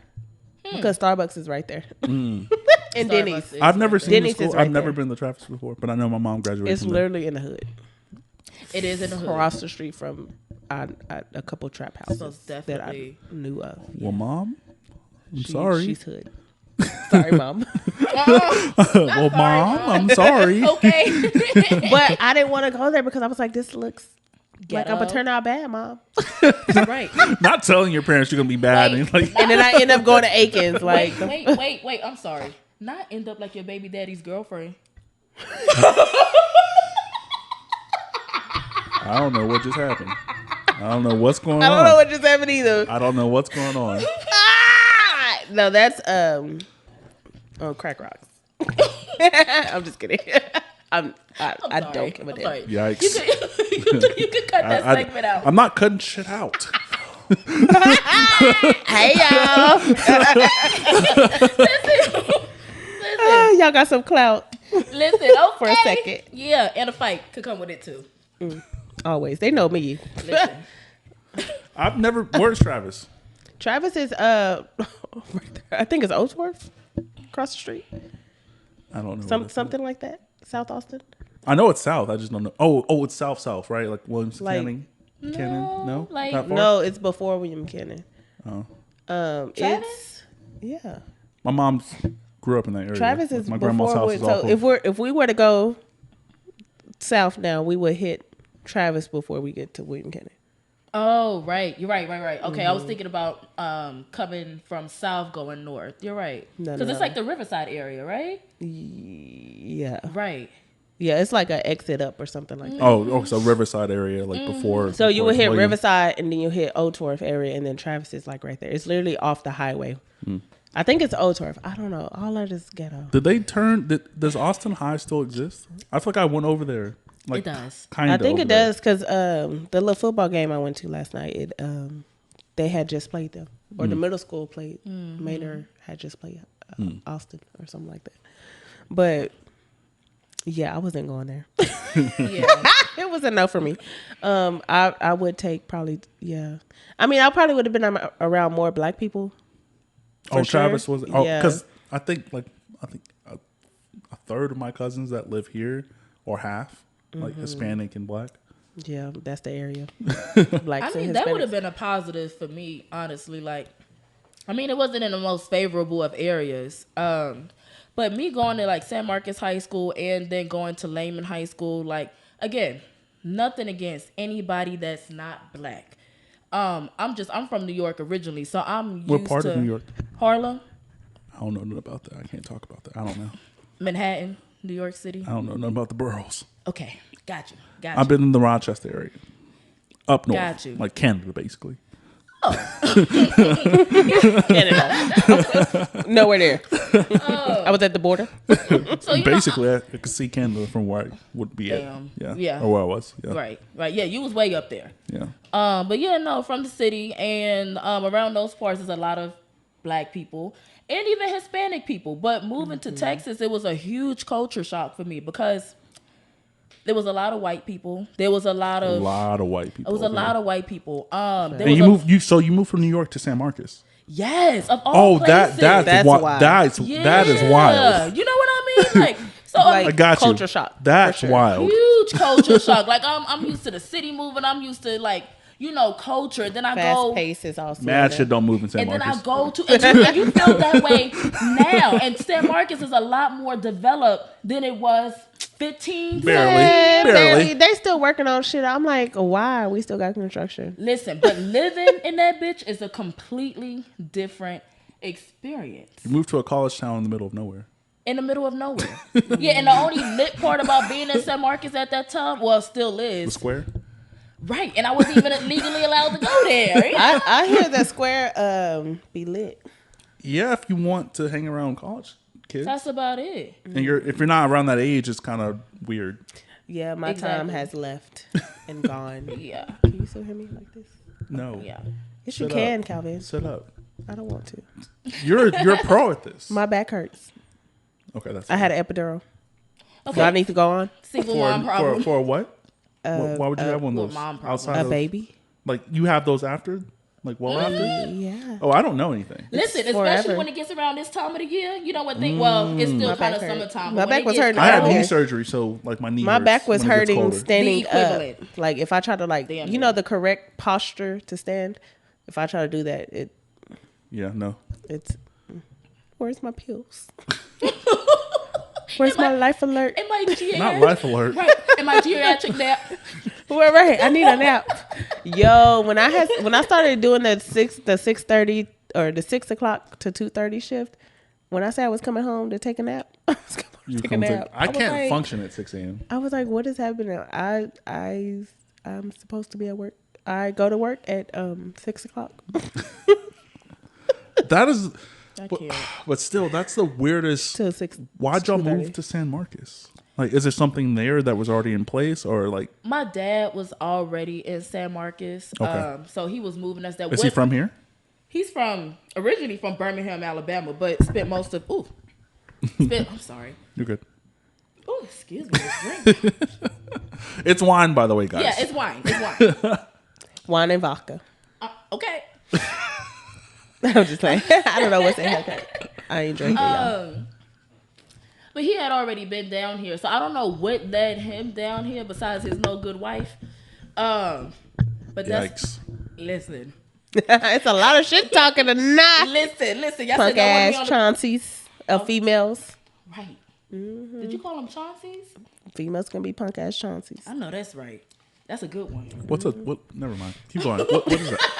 Because Starbucks is right there. And Denny's. I've never seen Denny's the school. is right I've never there. been to Travis before, but I know my mom graduated It's from there. literally in the hood. It is in the hood. Across the street from a couple trap houses So definitely. that I knew of. Well, Mom, I'm sorry. She's hood. Sorry, Mom. Well, Mom, I'm sorry. Okay. But I didn't want to go there because I was like, this looks like Ghetto. I'm going to turn out bad, Mom. Right. Not telling your parents you're gonna be bad. Wait. And like, And then I end up going to Aikens. Like, Wait. I'm sorry. Not end up like your baby daddy's girlfriend. I don't know what just happened. I don't know what's going on. I don't know what just happened either. I don't know what's going on. No, that's Crack Rocks. I'm just kidding. I don't give a damn. Sorry. Yikes. You could cut that segment out. I'm not cutting shit out. Hey y'all. Listen, Y'all got some clout listen, okay. for a second. Yeah, and a fight could come with it too. Always. They know me. Listen. I've never. Where's Travis? Travis is right there. I think it's Oatsworth across the street. I don't know. Something like that. South Austin. I know it's south. I just don't know. Oh, it's south, right? Like Williams Like- Canning. Cannon? No, like- Not far? No, it's before William Cannon. Oh, It's yeah. my mom grew up in that area. Travis Like, is my grandma's before. house is So off of- if we were to go south now, we would hit Travis before we get to William Cannon. Oh, right. You're right. Okay, I was thinking about coming from south going north. You're right. No, Because it's no. like the Riverside area, right? Yeah, Right. yeah. It's like an exit up or something like that. Oh, so Riverside area, like before. So you before would hit Williams. Riverside and then you hit Oatsworth area, and then Travis is like right there. It's literally off the highway. I think it's Oatsworth. I don't know. All that is ghetto. Did they turn? Does Austin High still exist? I feel like I went over there. Like, It does. Kind I of. think it does because the little football game I went to last night, they had just played them, or the middle school played. Maynard had just played Austin or something like that. But yeah, I wasn't going there. Yeah. It was a no for me. I would take probably I mean, I probably would have been around more black people. Oh, for sure. Travis was. Oh, Yeah. because I think a third of my cousins that live here, or half, like Hispanic and black. Yeah, that's the area. Blacks I mean, and that would Hispanics. have been a positive for me, honestly. Like, I mean, it wasn't in the most favorable of areas. But me going to like San Marcos High School and then going to Lehman High School, like, again, nothing against anybody that's not black. I'm from New York originally, so I'm used What part to of New York? Harlem, I don't know nothing about that. I can't talk about that. I don't know. Manhattan, New York City. I don't know nothing about the boroughs. Okay, got you. I've been in the Rochester area, up north, Got you. like Canada, basically. Canada. Nowhere there. I was at the border. So, you know, Basically, I could see Canada from where I would be Damn. at. Yeah. Or where I was. Yeah. right. Yeah, you was way up there. Yeah. But yeah, no, from the city and around those parts, there's a lot of black people and even Hispanic people. But moving to Texas, it was a huge culture shock for me because there was a lot of white people. There was a lot of white people. It was a over lot there. of white people. And you moved from New York to San Marcos. Yes, of all places. That's That's wild. wild. That is wild. You know what I mean? Like, so Like, I got you. culture shock, That's for sure. wild. huge culture shock. Like I'm used to the city moving. I'm used to like culture. Then I Fast go. pace is also Mad there. shit don't move in San And then Marcos. I go to, and you feel that way now. And San Marcos is a lot more developed than it was 15. Barely. They still working on shit. I'm like, why? We still got construction. Listen, but living in that bitch is a completely different experience. You moved to a college town in the middle of nowhere. In the middle of nowhere. Yeah, and the only lit part about being in San Marcos at that time, well, still The is. square? Right, and I wasn't even legally allowed to go there. I hear the square be lit. Yeah, if you want to hang around college kids. That's about it. And if you're not around that age, it's kind of weird. Yeah, my time has left and gone. Yeah. Can you still hear me like this? No. Yeah. Yes, you can, Calvin. Sit up. I don't want to. You're a pro at this. My back hurts. Okay, that's. I had an epidural. Okay. Do I need to go on? Single mom problem. For what? Why would you have one of those? Mom problem. Outside A baby? Like you have those after? Like after? Yeah. Oh, I don't know anything. Listen, especially when it gets around this time of the year, you know what they well, it's still kind of summertime. My back was hurting. I had knee surgery, so like my knee. My back was hurting standing up. Like if I try to the correct posture to stand, if I try to do that, it's where's my pills? Where's my life alert? Am I not life alert? Right. Am I geriatric nap? Well, right. I need a nap. Yo, when I started doing the 6:30 or the 6 o'clock to 2:30 shift, when I said I was coming home to take a nap, I was coming home to take a nap. I can't function at 6 a.m. I was like, what is happening? I'm supposed to be at work. I go to work at 6 o'clock. That is. I can't. But still, that's the weirdest. Till 6. Why'd y'all move to San Marcos? Like, is there something there that was already in place, or like? My dad was already in San Marcos, okay. So he was moving us there. Is he from here? He's originally from Birmingham, Alabama, but spent most of. I'm sorry. You're good. Oh, excuse me. This drink. It's wine, by the way, guys. Yeah, it's wine. It's wine. Wine and vodka. Okay. I'm just playing. I don't know what's in here. I ain't drinking, y'all. But he had already been down here, so I don't know what led him down here besides his no good wife. But that's listen. It's a lot of shit talking tonight. Listen. Y'all punk said ass Chaunceys of females. Right. Mm-hmm. Did you call them Chaunceys? Females can be punk ass Chaunceys. I know that's right. That's a good one. What? Never mind. Keep going. What is that?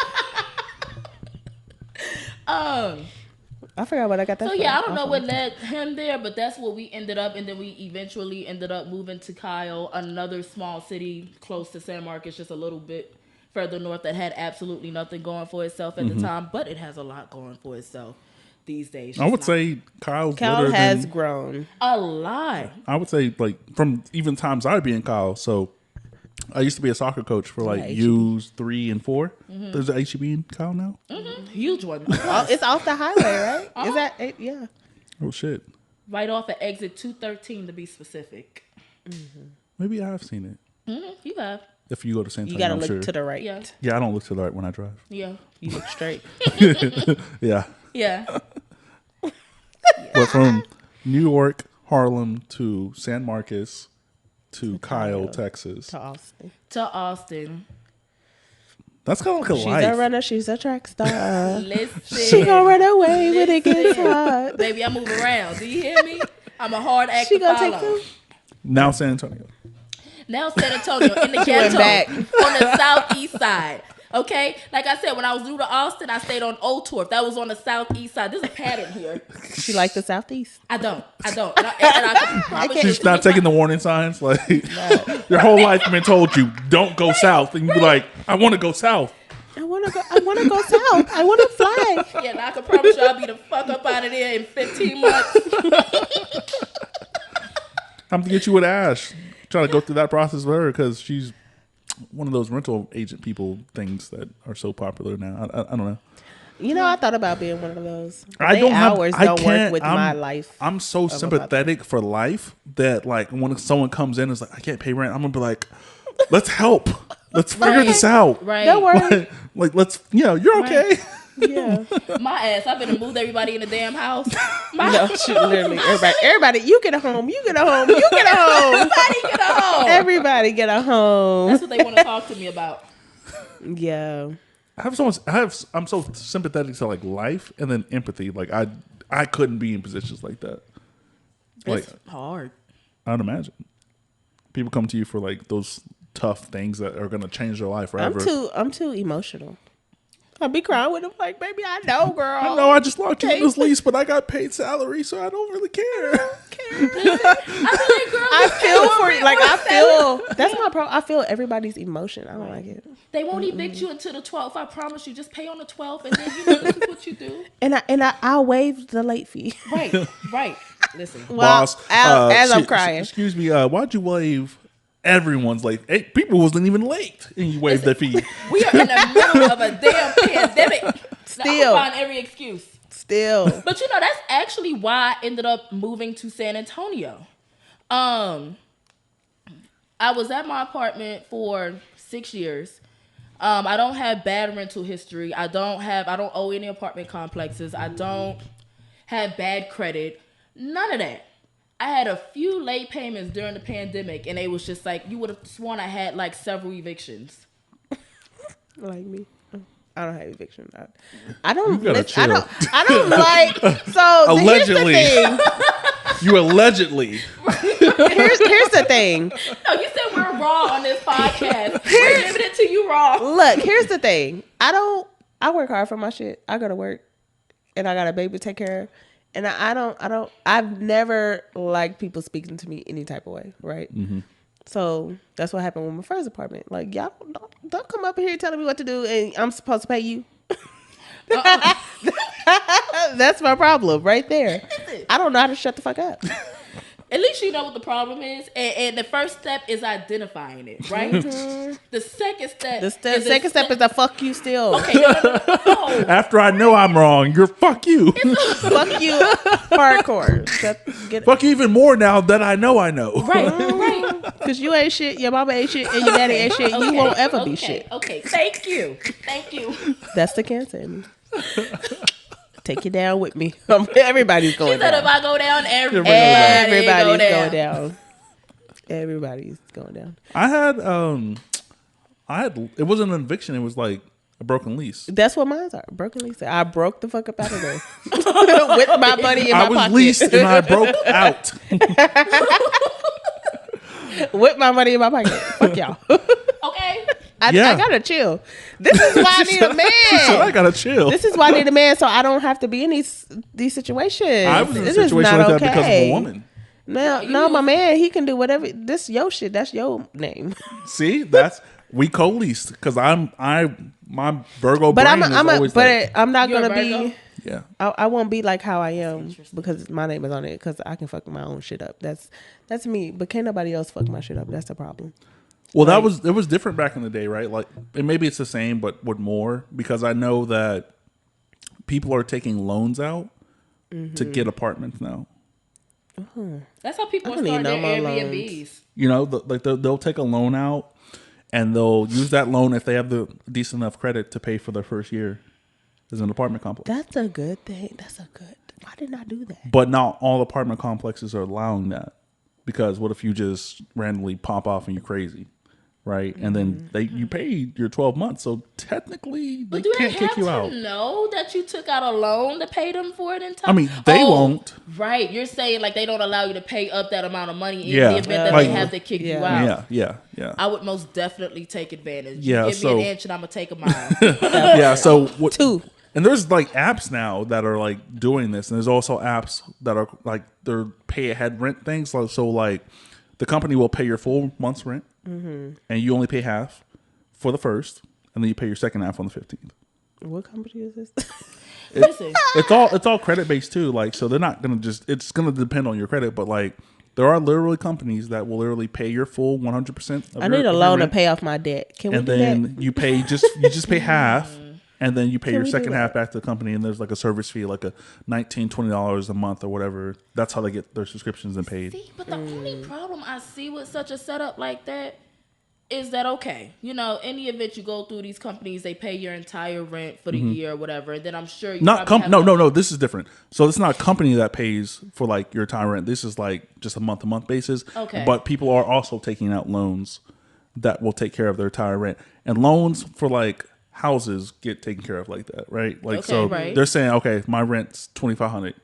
I forgot what I got that. So yeah, I don't know what led him there, but that's where we ended up, and then we eventually ended up moving to Kyle, another small city close to San Marcos, just a little bit further north that had absolutely nothing going for itself at the time, but it has a lot going for itself these days. I would say Kyle has grown a lot. I would say like from even times I'd be in Kyle. So I used to be a soccer coach for like U's 3 and 4. Mm-hmm. There's an HEB in Kyle now. Mm-hmm. Huge one. It's off the highway, right? Is that yeah? Oh shit! Right off at exit 213 to be specific. Mm-hmm. Maybe I have seen it. Mm-hmm. You have. If you go to San Antonio, you gotta I'm look to the right. Yeah, I don't look to the right when I drive. Yeah, you look straight. Yeah. Yeah. But from New York, Harlem to San Marcos to Kyle, Texas to Austin. That's kind of like a she's life. She's a runner. She's a track star. Listen. She gonna run away when it gets hot. Baby, I move around. Do you hear me? I'm a hard act to follow. Now San Antonio. Now San Antonio in the ghetto on the southeast side. Okay, like I said, when I was new to Austin, I stayed on Old Torf. That was on the southeast side. There's a pattern here. She like the southeast. I don't. And I promise She's not taking the warning signs. Like your whole life been told you don't go south, and you be like, I want to go south. I want to go south. I want to fly. Yeah, and I can promise you, I'll be the fuck up out of there in 15 months. I'm to get you with Ash. Trying to go through that process with her because she's one of those rental agent people things that are so popular now. I don't know. You know, I thought about being one of those. Hours don't work with my life. I'm so sympathetic for life that like when someone comes in and is like, I can't pay rent, I'm gonna be like, let's help. Let's figure this out. Right. Don't worry. Like let's you're okay. Yeah. My ass, I've been to move everybody in the damn house. Literally everybody, you get a home, you get a home, you get a home. Everybody get a home. Everybody get a home. That's what they want to talk to me about. Yeah. I'm so sympathetic to like life and then empathy. Like I couldn't be in positions like that. It's hard. I'd imagine. People come to you for like those tough things that are gonna change their life forever. I'm too emotional. I'll be crying with them like, baby, I know, girl. I know I just locked you in this lease, but I got paid salary, so I don't really care. I feel for you. Like I feel that's my problem. I feel everybody's emotion. I don't like it. They won't evict you until the 12th. I promise you. Just pay on the 12th, and then this is what you do. And I'll waive the late fee. Right. Listen, Well, boss. as I'm crying. Excuse me. Why'd you waive everyone's late? Hey, people wasn't even late, and you waived their fee. we are in the middle of a damn pandemic. Still. I find every excuse. Still. But you know, that's actually why I ended up moving to San Antonio. I was at my apartment for 6 years. I don't have bad rental history. I don't owe any apartment complexes. I don't have bad credit. None of that. I had a few late payments during the pandemic, and it was just like, you would have sworn I had like several evictions. Like me. I don't have eviction. I don't. You gotta chill. I don't like. So Allegedly. Here's the thing. You allegedly. Here's the thing. No, you said we're raw on this podcast. We're giving it to you raw. Look, here's the thing. I work hard for my shit. I go to work, and I got a baby to take care of. And I've never liked people speaking to me any type of way, right? Mm-hmm. So that's what happened with my first apartment. Like, y'all don't come up here telling me what to do, and I'm supposed to pay you. That's my problem right there. I don't know how to shut the fuck up. At least you know what the problem is, and the first step is identifying it, right? Mm-hmm. The second step. The second step is to fuck you still. Okay, no. After I know I'm wrong, you're fuck you. Fuck you, hardcore. Fuck you even more now that I know I know. Right. Because you ain't shit, your mama ain't shit, and your daddy ain't shit. You won't ever be shit. Okay, thank you. That's the cancer in me. Take you down with me. Everybody's going down. She said if I go down, everybody's going down. Everybody's going down. I had it wasn't an eviction, it was like a broken lease. That's what mine are. Broken lease. I broke the fuck up out of there. With my money in my pocket. I was leased and I broke out. With my money in my pocket. Fuck y'all. Okay. I gotta chill. This is why I need a man. So I gotta chill. This is why I need a man, so I don't have to be in these situations. I was in a situation like that because of a woman. No, my man, he can do whatever. This your shit. That's your name. See, we co-leased because my Virgo but brain I'm not gonna be. Yeah, I won't be like how I am because my name is on it. Because I can fuck my own shit up. That's me. But can't nobody else fuck my shit up. That's the problem. Well, it was different back in the day, right? Like, and maybe it's the same, but with more, because I know that people are taking loans out to get apartments now. Mm-hmm. That's how people are starting their Airbnbs. Loans. You know, they'll take a loan out and they'll use that loan if they have the decent enough credit to pay for their first year as an apartment complex. That's a good thing. Why didn't I do that? But not all apartment complexes are allowing that, because what if you just randomly pop off and you're crazy? Right, and then you paid your 12 months, so technically they can't kick you out. Know that you took out a loan to pay them for it in time. I mean, they won't. Right, you're saying like they don't allow you to pay up that amount of money in the event that like, they have to kick you out. Yeah. I would most definitely take advantage. Yeah, give me an inch and I'm gonna take a mile. Yeah, so two. And there's like apps now that are like doing this, and there's also apps that are like they're pay ahead rent things. So like the company will pay your full month's rent. Mm-hmm. And you only pay half for the first, and then you pay your second half on the 15th. What company is this? It's all credit based too. Like, so they're not gonna it's gonna depend on your credit, but like there are literally companies that will literally pay your full 100%. I need a loan to pay off my debt. Can we do that? And then you pay you just pay half. And then you pay your second half back to the company, and there's like a service fee, like a $19, $20 a month or whatever. That's how they get their subscriptions and paid. See, but the only problem I see with such a setup like that is that, okay, you know, any event you go through, these companies, they pay your entire rent for the year or whatever, and then I'm sure you no, this is different. So it's not a company that pays for like your entire rent. This is like just a month-to-month basis. Okay. But people are also taking out loans that will take care of their entire rent. And loans for like houses get taken care of like that, right? Like, right. They're saying, okay, my rent's $2,500,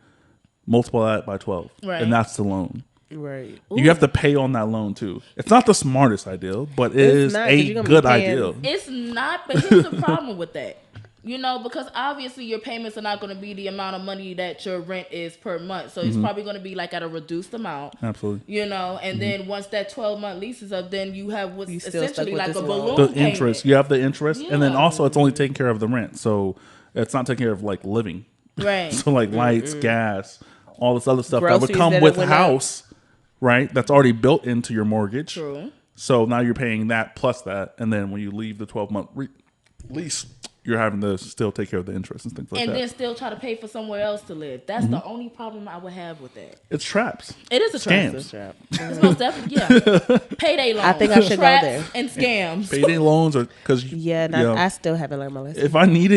multiply that by 12, right, and that's the loan. Right. You have to pay on that loan too. It's not the smartest idea, but it is a good idea. It's not, but here's the problem with that. You know, because obviously your payments are not going to be the amount of money that your rent is per month. So it's probably going to be like at a reduced amount. Absolutely. You know, and then once that 12-month lease is up, then you have what's essentially like a balloon the payment. interest. You have the interest, and then also it's only taking care of the rent. So it's not taking care of like living. Right. So like lights, gas, all this other stuff that would Groceries come that with a went house, right? That's already built into your mortgage. True. So now you're paying that plus that, and then when you leave the 12-month lease, you're having to still take care of the interest and things like that. And then still try to pay for somewhere else to live. That's the only problem I would have with that. It's traps. It is a trap. Scams. It's most definitely, yeah. Payday loans. I think I should go traps, there. and scams. Payday loans are because I still haven't learned my lesson. if I need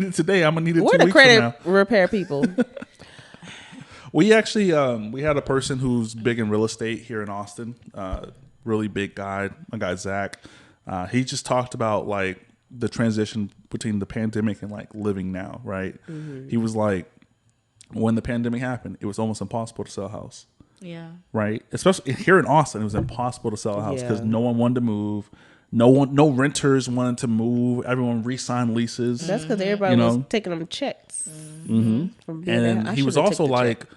it today, I'm gonna need it We're 2 the weeks from credit now. repair people. We actually we had a person who's big in real estate here in Austin. Really big guy. My guy Zach. He just talked about like the transition between the pandemic and like living now, right? Mm-hmm. He was like, when the pandemic happened, it was almost impossible to sell a house. Yeah. Right? Especially here in Austin, it was impossible to sell a house because Yeah. no one wanted to move. No renters wanted to move. Everyone re-signed leases. That's because everybody was taking them checks. Mm-hmm. From being there. And I he was should've also took the like, check.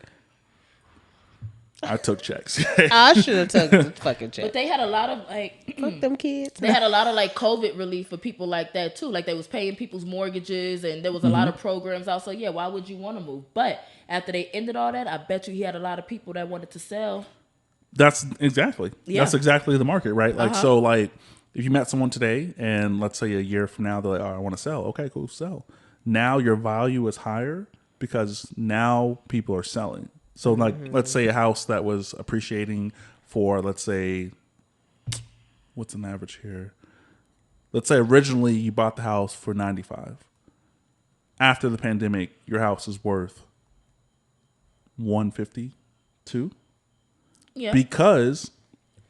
I took checks. I should have took the fucking check. But they had a lot of like Fuck them kids. they had a lot of like COVID relief for people like that too. Like they was paying people's mortgages and there was a lot of programs out. So yeah, why would you want to move? But after they ended all that, I bet you he had a lot of people that wanted to sell. That's exactly the market, right? Like, so like if you met someone today and let's say a year from now, they're like, oh, I want to sell. Okay, cool, sell. Now your value is higher because now people are selling. So like, let's say a house that was appreciating for, let's say, what's an average here? Let's say originally you bought the house for 95. After the pandemic, your house is worth 152. Yeah. Because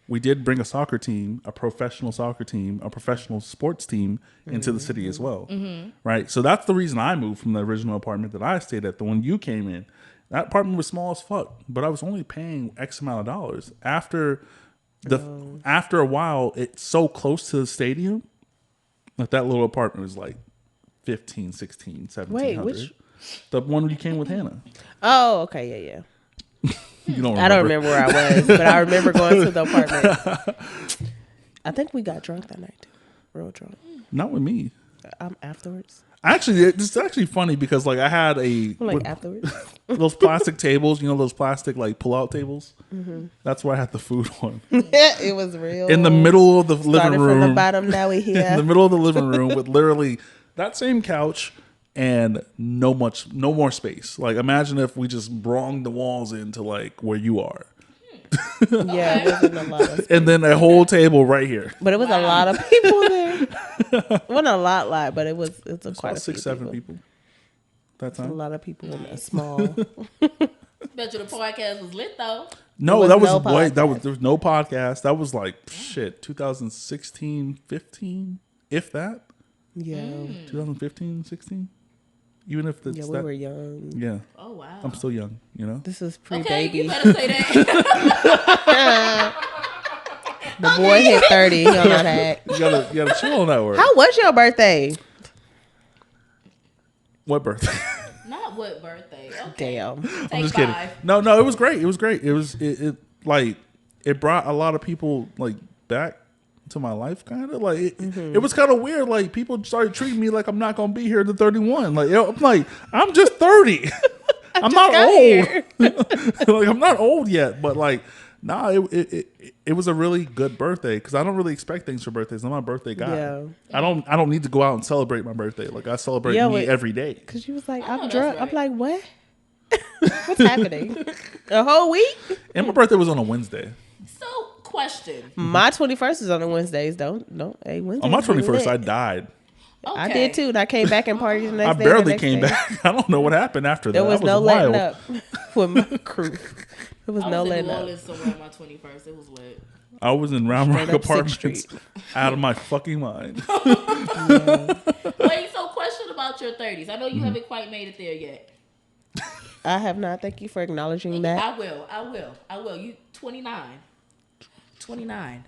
we did bring a soccer team, a professional soccer team, a professional sports team into the city as well. Right? So that's the reason I moved from the original apartment that I stayed at. The one you came in. That apartment was small as fuck, but I was only paying X amount of dollars. After a while, it's so close to the stadium that little apartment was like 15, 16, 1700. Wait, which? The one you came with Hannah. Oh, okay, yeah. You don't remember. I don't remember where I was, but I remember going to the apartment. I think we got drunk that night too. Real drunk. Not with me. Afterwards. Actually, it's actually funny because like I had Afterwards. those plastic tables, those plastic like pull-out tables. That's where I had the food on. It was real. In the middle of the living Started room. from the bottom, now we here. In the middle of the living room with literally that same couch and no more space. Like imagine if we just brung the walls into like where you are. Yeah, it wasn't a lot of space. And then a whole table right here. But it was a lot of people there. It wasn't a lot, but it's quite a few 6-7 people. That A time. lot of people in a small. Bet you the podcast was lit though. No, was that was no way. That was podcast. there was no podcast. That was like shit. 2016, 15, if that. Yeah. 2015, 16. Even if it's Yeah, we that. were young. Yeah, Oh wow. I'm still young. This is Okay, pre-baby. you better say that. The boy hit 30. He don't know how to act. You gotta chill on that word. How was your birthday? What birthday? Not what birthday. Okay. Damn. Take I'm just 5. kidding. No, it was great. It was great. It like it brought a lot of people like back to my life, kind of like it was kind of weird. Like people started treating me like I'm not gonna be here to 31. Like I'm like I'm just 30. I'm not old. Like I'm not old yet, but like nah, it was a really good birthday because I don't really expect things for birthdays. I'm not a birthday guy. Yeah. I don't need to go out and celebrate my birthday. Like I celebrate me every day. Because she was like, know I'm that's drunk. right. I'm like, what? What's happening? A whole week? And my birthday was on a Wednesday. So question. My 21st is on the Wednesdays. Don't. Hey, Wednesdays. On my be 21st, I lit. died. Okay. I did too. And I came back and partied the next I day. and the barely next came day. back. I don't know what happened after There that. was That no wild. letting up with my crew. There was I no was in letting New up. Orleans somewhere on my 21st. It was lit. I was in Round Rock Straight up 6th Apartments Street. out of my fucking mind. Wait, so question about your 30s. I know you haven't quite made it there yet. I have not. Thank you for acknowledging that. I will. You 29. 29.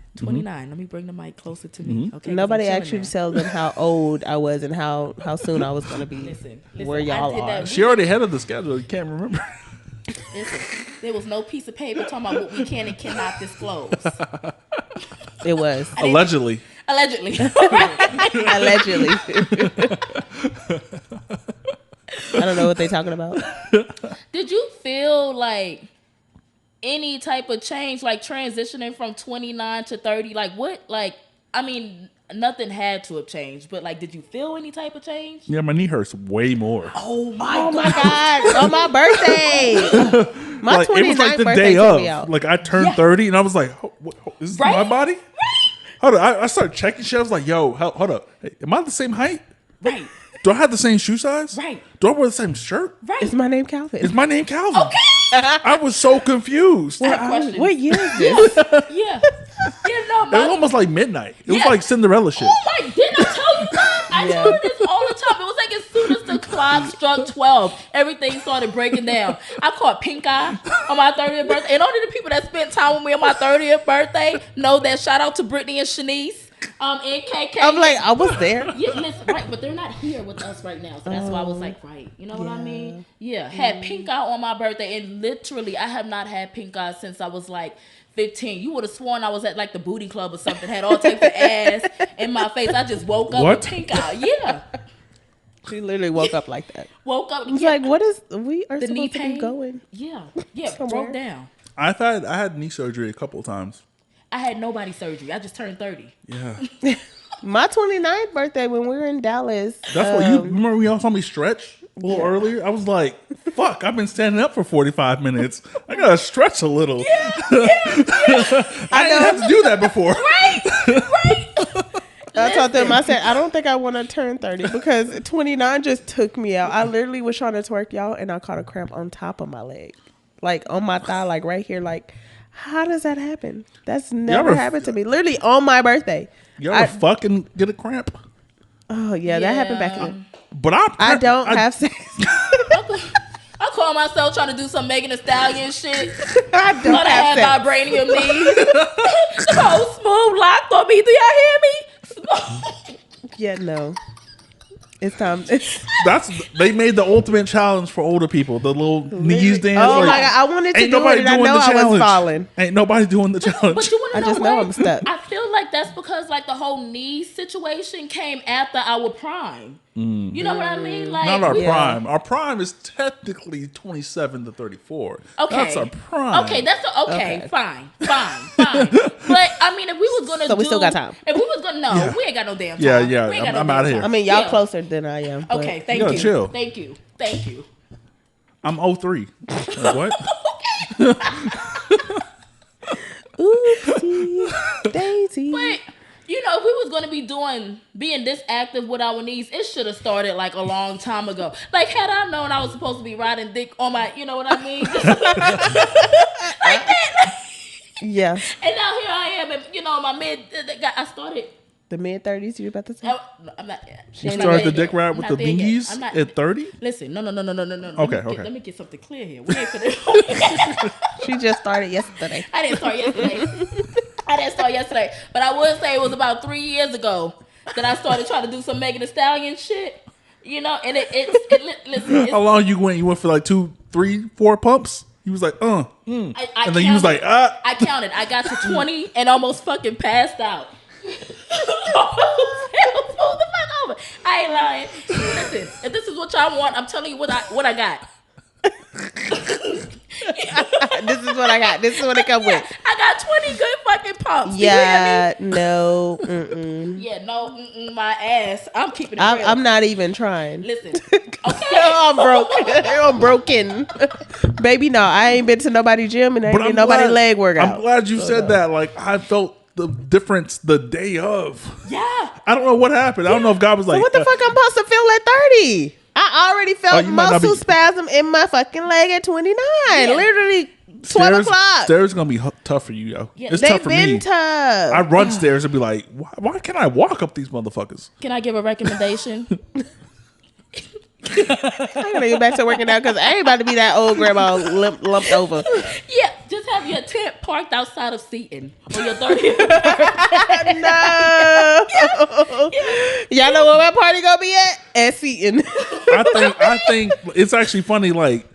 Let me bring the mic closer to me. Okay. 'cause Nobody I'm asked you to chilling tell them how old I was and how soon I was going to be Listen, where I y'all did are. that. She already ahead of the schedule. You can't remember. now. Listen, there was no piece of paper talking about what we can and cannot disclose. It was. Allegedly. Allegedly. Allegedly. I don't know what they're talking about. Did you feel feel like any type of change, like transitioning from 29 to 30? Like what? Like, I mean, nothing had to have changed, but like, did you feel any type of change? Yeah, my knee hurts way more. Oh my God! On my birthday, my like, 29th it was like the birthday day took me of. out. Like I turned 30, and I was like, "Is this my body?" Right. Hold on, I started checking shit. I was like, "Yo, hold up, hey, am I the same height? Right. Do I have the same shoe size? Right. Do I wear the same shirt? Right. Is my name Calvin? Is my name Calvin?" Okay. I was so confused. What year is this? Yeah. You know, It was almost like midnight. It was Yeah. like Cinderella shit. Oh my! Didn't I tell you guys? I Yeah. tell you this all the time. It was like as soon as the clock struck 12, everything started breaking down. I caught pink eye on my 30th birthday, and only the people that spent time with me on my 30th birthday know that. Shout out to Brittany and Shanice, and KK. I'm like, I was there. Yeah, listen, right, but they're not here with us right now, so that's why I was like, right, you know what I mean? Yeah, had pink eye on my birthday, and literally, I have not had pink eye since I was like 15. You would have sworn I was at like the booty club or something. Had all types of ass in my face. I just woke up with pink eye. Yeah, She literally woke up like that. woke up. It's like, what is? We are the knee supposed to pain be going. Yeah, Somewhere. broke down. I had knee surgery a couple of times. I had nobody surgery. I just turned 30. Yeah, My 29th birthday when we were in Dallas. that's what you remember. When y'all saw me stretch a little earlier. I was like, "Fuck! I've been standing up for 45 minutes. I gotta stretch a little." I didn't have to do that before. Right. I told them, I said, I don't think I want to turn 30 because 29 just took me out. I literally was trying to twerk, y'all, and I caught a cramp on top of my leg. Like on my thigh, like right here. Like, how does that happen? That's never happened to me. Literally on my birthday. You ever fucking get a cramp? Oh, yeah, that happened back in But I don't have sex. I call myself trying to do some Megan Thee Stallion shit. I don't But I have had sex. vibranium knees. So smooth locked on me. Do y'all hear me? Yeah, no. It's time. They made the ultimate challenge for older people. The little knees dance. Oh like, my God, I wanted to ain't do nobody it and I doing know the I was challenge. falling. Ain't nobody doing the challenge. But you want to I know just what? know I'm stuck. I feel like that's because like the whole knee situation came after our prime. You know what I mean? Like Not our prime. Our prime is technically 27 to 34. Okay. That's our prime. Okay, okay. Fine. But I mean, if we was gonna, So we still got time. If we was gonna, we ain't got no damn time. Yeah. We ain't got I'm no out damn of here. time. I mean, y'all Yeah. closer than I am. but- Okay, thank gotta you. chill. Thank you. I'm 03. Like, what? Oopsie daisy. But you know, if we was gonna be being this active with our knees, it should have started like a long time ago. Like had I known I was supposed to be riding dick on my, you know what I mean? Like that. Yeah. And now here I am, and you know, my I started. The mid 30s, you about to say? I'm not. You started the dick ride with the knees at 30? Listen, no. Okay. Let me get something clear here. We ain't finna. She just started yesterday. I didn't start yesterday. But I would say it was about 3 years ago that I started trying to do some Megan Thee Stallion shit. You know, and listen. How long you went? You went for like 2, 3, 4 pumps? He was like, I and then counted, you was like, I counted. I got to 20 and almost fucking passed out. Pull the fuck over. I ain't lying. Listen, if this is what y'all want, I'm telling you what I got. This is what I got. This is what it come with. I got 20 good fucking pumps. Yeah, no. Mm-mm. Yeah, no, my ass. I'm keeping it real. I'm not even trying. Listen, okay. I'm broke. I'm broken. Baby, no, I ain't been to nobody gym and I ain't but did nobody leg workout. I'm glad you said that. Like, I felt the difference the day of. Yeah. I don't know what happened. I don't know if God was like, So what the fuck I'm supposed to feel at 30? I already felt you might not muscle be- spasm in my fucking leg at 29. Literally 12 stairs, o'clock. Stairs gonna be tough for you, yo. Yeah, It's They've tough for been me. tough. I run stairs and be like, why can't I walk up these motherfuckers? Can I give a recommendation? I gotta get back to working out because I ain't about to be that old grandma lumped over. Yeah, just have your tent parked outside of Seton on your 30th. No. Y'all know where my party gonna be at Seton. I think it's actually funny. Like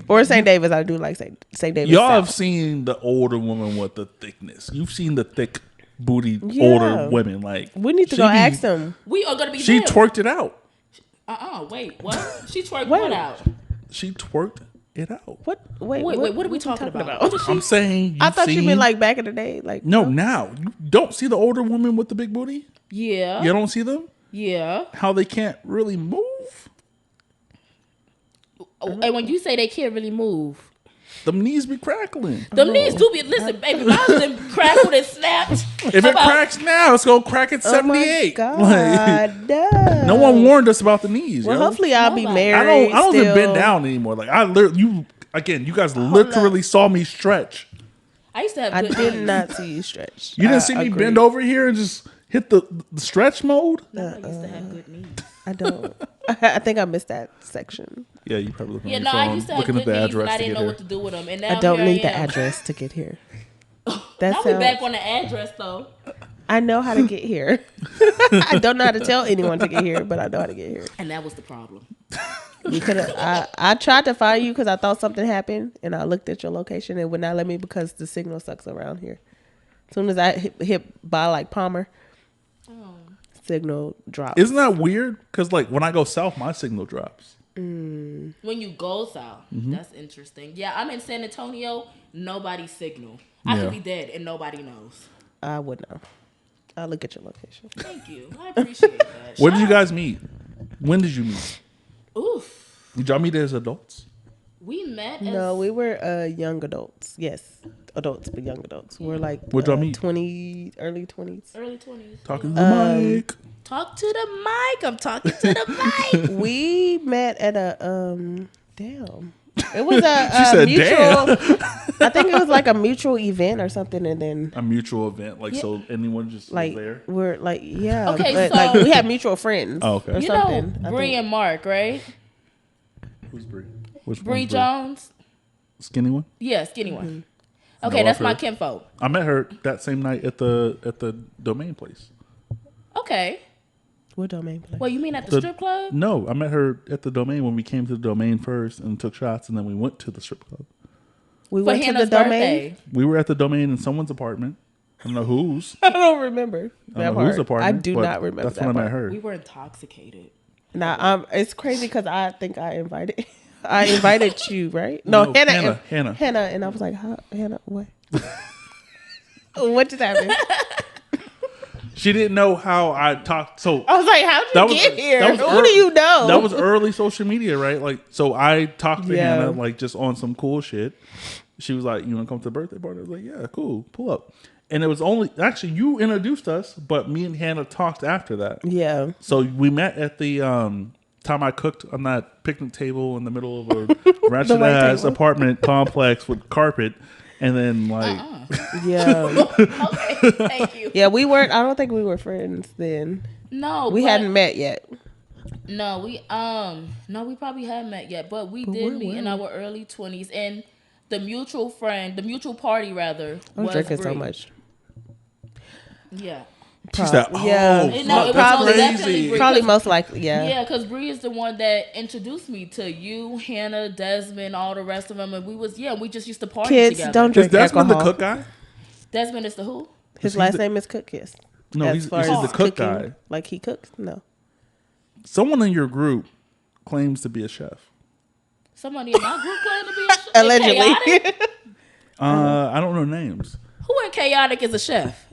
Or St. David's. I do like St. David's. y'all have South. seen the older woman with the thickness. You've seen the thick booty Yeah. older women. Like We need to she go be- ask them. We are gonna be She there. twerked it out. Wait, what? She twerked Wait. what out? She twerked it out. What? Wait, what are we talking about? I'm saying. I thought you meant like back in the day. Like no, now you don't see the older women with the big booty. Yeah. You don't see them. Yeah. How they can't really move. And when you say they can't really move, them knees be crackling. Them knees do be. Listen, baby, mine's been crackled and snapped. If it cracks now, it's gonna crack at 78. Oh my God, no one warned us about the knees. Well, hopefully I'll be married. I don't even bend down anymore. Like I literally, you guys literally saw me stretch. I used to have. I did not see you stretch. You didn't see me bend over here and just hit the stretch mode. I used to have good knees. I don't. I think I missed that section. Yeah, you probably looking Yeah, on no, your phone, I used to have looking good at the knees, address and I to didn't get know here. what to do with them. And now I don't here need the I am. address to get here. Now we back on the address though. I know how to get here. I don't know how to tell anyone to get here, but I know how to get here. And that was the problem. Because I tried to find you because I thought something happened, and I looked at your location. It would not let me because the signal sucks around here. As soon as I hit by like Palmer, signal drops. Isn't that weird? Because like when I go south, my signal drops. When you go south, that's interesting. Yeah, I'm in San Antonio. Nobody's signal. I could be dead and nobody knows. I would know. I'll look at your location. Thank you. I appreciate that. Where did you guys meet? When did you meet? Oof. Did y'all meet as adults? We met. No, we were young adults. Yes, adults, but young adults. We're like Where'd y'all meet? early 20s. Early 20s. Talking to the mic. Talk to the mic. I'm talking to the mic. We met at a damn. It was a She said, mutual. "Damn." I think it was like a mutual event or something, and then A mutual event, like so anyone just like was there. we're like yeah. Okay, but, so- like we had mutual friends. Oh, okay. Or You something. know I Bree think. and Mark, right? Who's Bree? Which Bree one's Jones. Skinny one. Yeah, skinny one. Mm-hmm. Okay, No, that's I've my heard. kinfolk. I met her that same night at the domain place. Okay. What domain play? Well, you mean at the The- strip club? No, I met her at the domain when we came to the domain first and took shots, and then we went to the strip club. We For went to the Hannah's domain. birthday. We were at the domain in someone's apartment. I don't know whose. I don't remember I that don't know whose part. apartment. I do but not remember That's that when I met part. her. We were intoxicated. Now, it's crazy because I think I invited you, right? No, Hannah. Hannah. And I was like, huh? Hannah, what? What just happened? She didn't know how I talked. So I was like, how'd you get here? Who do you know? That was early social media, right? Like, so I talked to Yeah. Hannah, like, just on some cool shit. She was like, "You want to come to the birthday party?" I was like, "Yeah, cool, pull up." And it was only actually you introduced us, but me and Hannah talked after that. Yeah. So we met at the time I cooked on that picnic table in the middle of a ratchet white ass table. apartment complex with carpet, and then like. Yeah. Okay, thank you. Yeah, we weren't. I don't think we were friends then. No, We but- hadn't met yet. No, we probably hadn't met yet, but we did meet in our early 20s, and the mutual party rather. I'm was drinking so Bree. much. Yeah. She said, "Oh, Yeah. No, it was that's most definitely crazy." Bree. Probably most likely, yeah. Yeah, because Bree is the one that introduced me to you, Hannah, Desmond, all the rest of them, and we just used to party Kids, together. don't Is drink Desmond alcohol. the cook guy? Desmond is the who? His he last the- name is Cook Kiss. No, As he's far the as cook cooking, guy. like he cooks? No. Someone in your group claims to be a chef. Somebody in my group claimed to be a chef. Allegedly. Chaotic? I don't know names. Who in Chaotic is a chef?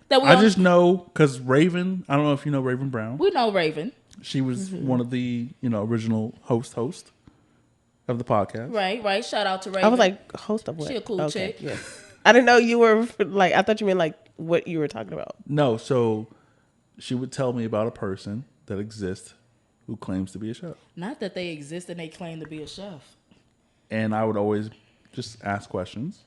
That we I all- just know because Raven. I don't know if you know Raven Brown. we know Raven, She was one of the original host of the podcast. right? Shout out to Raven. I was like, host of what? She a cool chick. Yeah. I didn't know you were like, I thought you meant like what you were talking about. No, so she would tell me about a person that exists who claims to be a chef, Not that they exist and they claim to be a chef. and I would always just ask questions.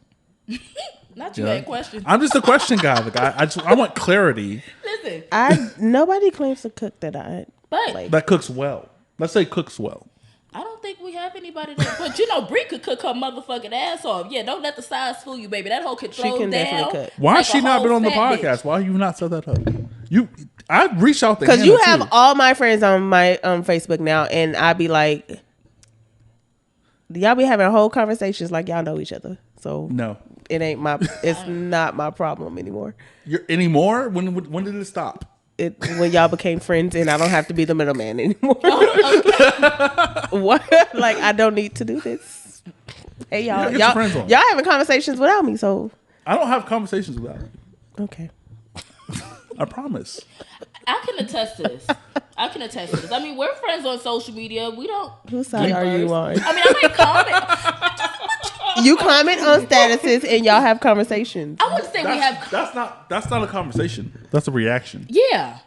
Not you Yeah. had questions. I'm just a question guy. Like I want clarity. Listen, Nobody claims to cook that I but like. That cooks well. Let's say cooks well. I don't think we have anybody that. But Bree could cook her motherfucking ass off. Yeah, don't let the size fool you, baby. That hoe could throw can down. definitely cook. Why has like a she not whole been on the fat podcast? bitch. Why have you not set that up? I reach out to Because Hannah you have too. all my friends on my Facebook now, and I be like, y'all be having whole conversations like y'all know each other. So No. it's not my problem anymore. Anymore? When did it stop? When y'all became friends and I don't have to be the middleman anymore. What? Like I don't need to do this. Hey, y'all. Get your friends on. Y'all having conversations without me, so. I don't have conversations without you. Okay. I promise. I can attest to this. I mean, we're friends on social media. We don't. Whose side are you on? I mean, I might comment. You comment on statuses and y'all have conversations. I wouldn't say we have. That's not a conversation. That's a reaction. Yeah.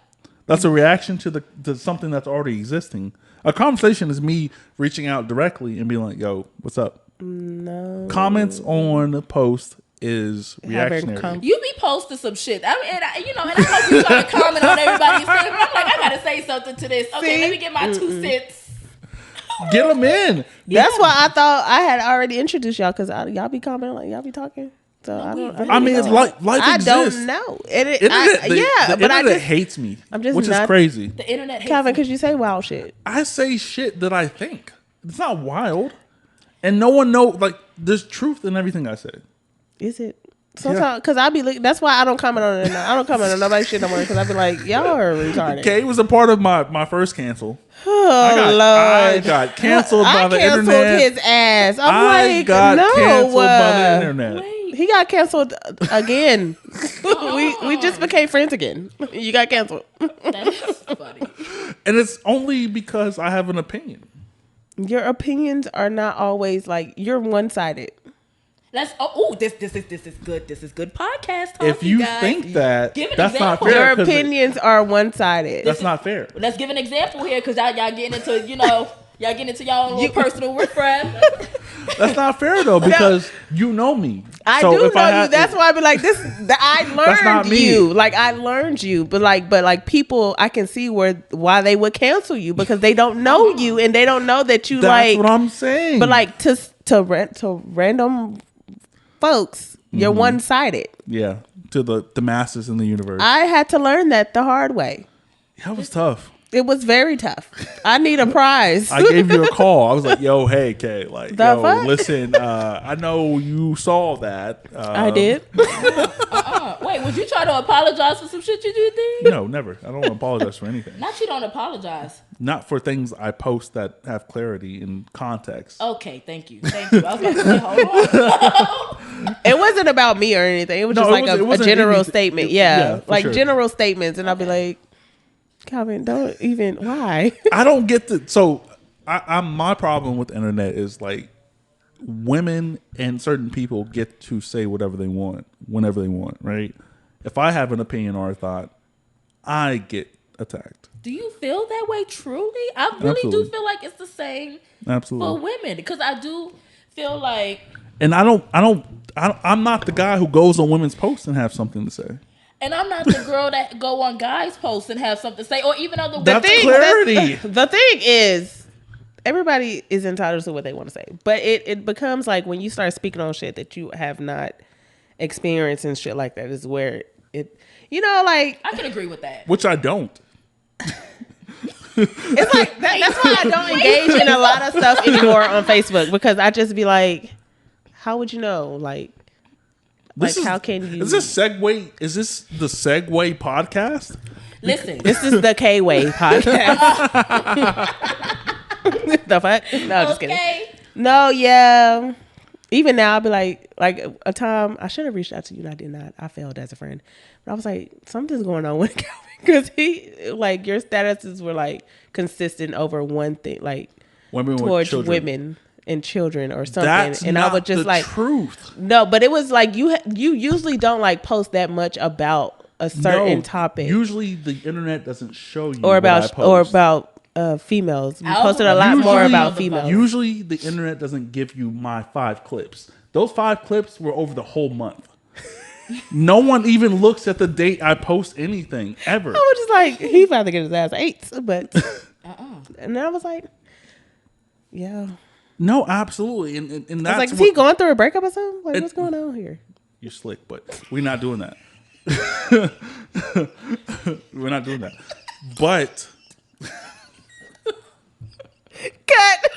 That's a reaction to something that's already existing. A conversation is me reaching out directly and being like, "Yo, what's up?" No. Comments on a post is reactionary. You be posting some shit. I mean, and I know you trying to comment on everybody's thing, but I'm like, I gotta say something to this. Okay, let me get my 2 cents. Get them in. That's why I thought I had already introduced y'all because y'all be commenting like y'all be talking. So I mean, it's life exists. I don't know. The But internet hates me, which is crazy. The internet hates Calvin, me. because you say wild shit. I say shit that I think. It's not wild, and no one knows. Like, there's truth in everything I say. Is it? Sometimes, because I be looking. That's why I don't comment on it. I don't comment on nobody's shit no more because I be like, y'all are retarded. Kay was a part of my first cancel. Oh, Lord. I got canceled by the internet. I canceled his ass. I got canceled by the internet. Wait. He got canceled again. we just became friends again. You got canceled. That's funny. And it's only because I have an opinion. Your opinions are not always like, you're one-sided. This is good. This is good podcast talk, If you guys. think that, Give an that's not example. fair. Your opinions are one-sided. That's not fair. Let's give an example here, because y'all getting into, y'all getting into y'all own little personal riffraff. That's not fair though, because you know me. I So do if know I you. That's why I be like this. I That's not learned me. you. Like I learned you, but people, I can see why they would cancel you because they don't know you and they don't know that you That's like. what I'm saying. But like to random folks, you're one-sided. Yeah, to the masses in the universe. I had to learn that the hard way. That was tough. It was very tough. I need a prize. I gave you a call. I was like, "Yo, hey, Kay, like, The fuck? listen, I know you saw that. I did. Wait, would you try to apologize for some shit you did? No, never. I don't apologize for anything. Not you don't apologize. Not for things I post that have clarity and context. Okay, thank you. I was about to say, hold on. It wasn't about me or anything. It was just like a general statement. Yeah, like sure. general statements, and I'll be like, Calvin, don't even. Why? I don't get the. So, I'm my problem with the internet is like women and certain people get to say whatever they want whenever they want, right? If I have an opinion or a thought, I get attacked. Do you feel that way truly? I really Absolutely. do feel like it's the same Absolutely. for women, because I do feel like, And I'm not the guy who goes on women's posts and have something to say. and I'm not the girl that go on guys' posts and have something to say, or even other That's women. clarity. The thing is, everybody is entitled to what they want to say, but it becomes like when you start speaking on shit that you have not experienced and shit like that is where it, like I can agree with that. Which I don't. it's like that's why I don't engage in a lot of stuff anymore on Facebook, because I just be like, how would you know? Like how can you? Is this segue? Is this the segue podcast? Listen, This is the K-Way podcast. The fuck? No, just kidding. okay. No, yeah. Even now, I'll be like a time I should have reached out to you and I did not. I failed as a friend. But I was like, something's going on with Calvin, because your statuses were like consistent over one thing, like Women towards with children. women and children or something. That's and not I would just the like truth. No, but it was like you usually don't like post that much about a certain topic. Usually, the internet doesn't show you or what I post. about females. You posted a lot more about females. Usually, the internet doesn't give you my 5 clips. Those 5 clips were over the whole month. No one even looks at the date I post anything ever. I was just like, he about to get his ass ate, but and then I was like, yeah. No, absolutely, and I that's was like, is he going through a breakup or something? Like, what's going on here? You're slick, but we're not doing that. We're not doing that. But Cut.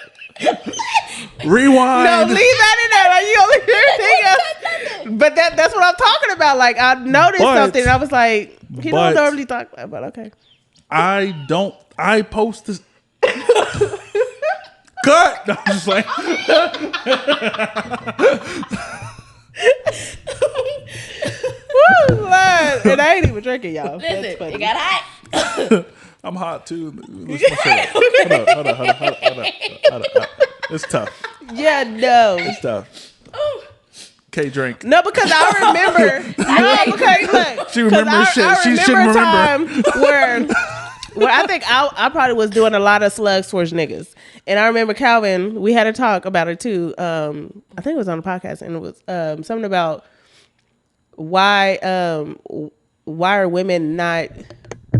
rewind. No, leave that in there. Like, you only hear anything else. But that's what I'm talking about. Like, I noticed something and I was like, he don't normally talk about, but okay. I post this. cut. No, I'm just like, Woo, Lord. And I ain't even drinking, y'all. Listen, That's funny. it got hot. I'm hot too. Hold on. It's tough. Yeah, no. It's tough. Ooh. Okay, drink. No, because I remember. No, because look, She remembers shit. She shouldn't remember. Time where I think I probably was doing a lot of slugs towards niggas, and I remember Calvin. We had a talk about it too. I think it was on the podcast, and it was something about why are women not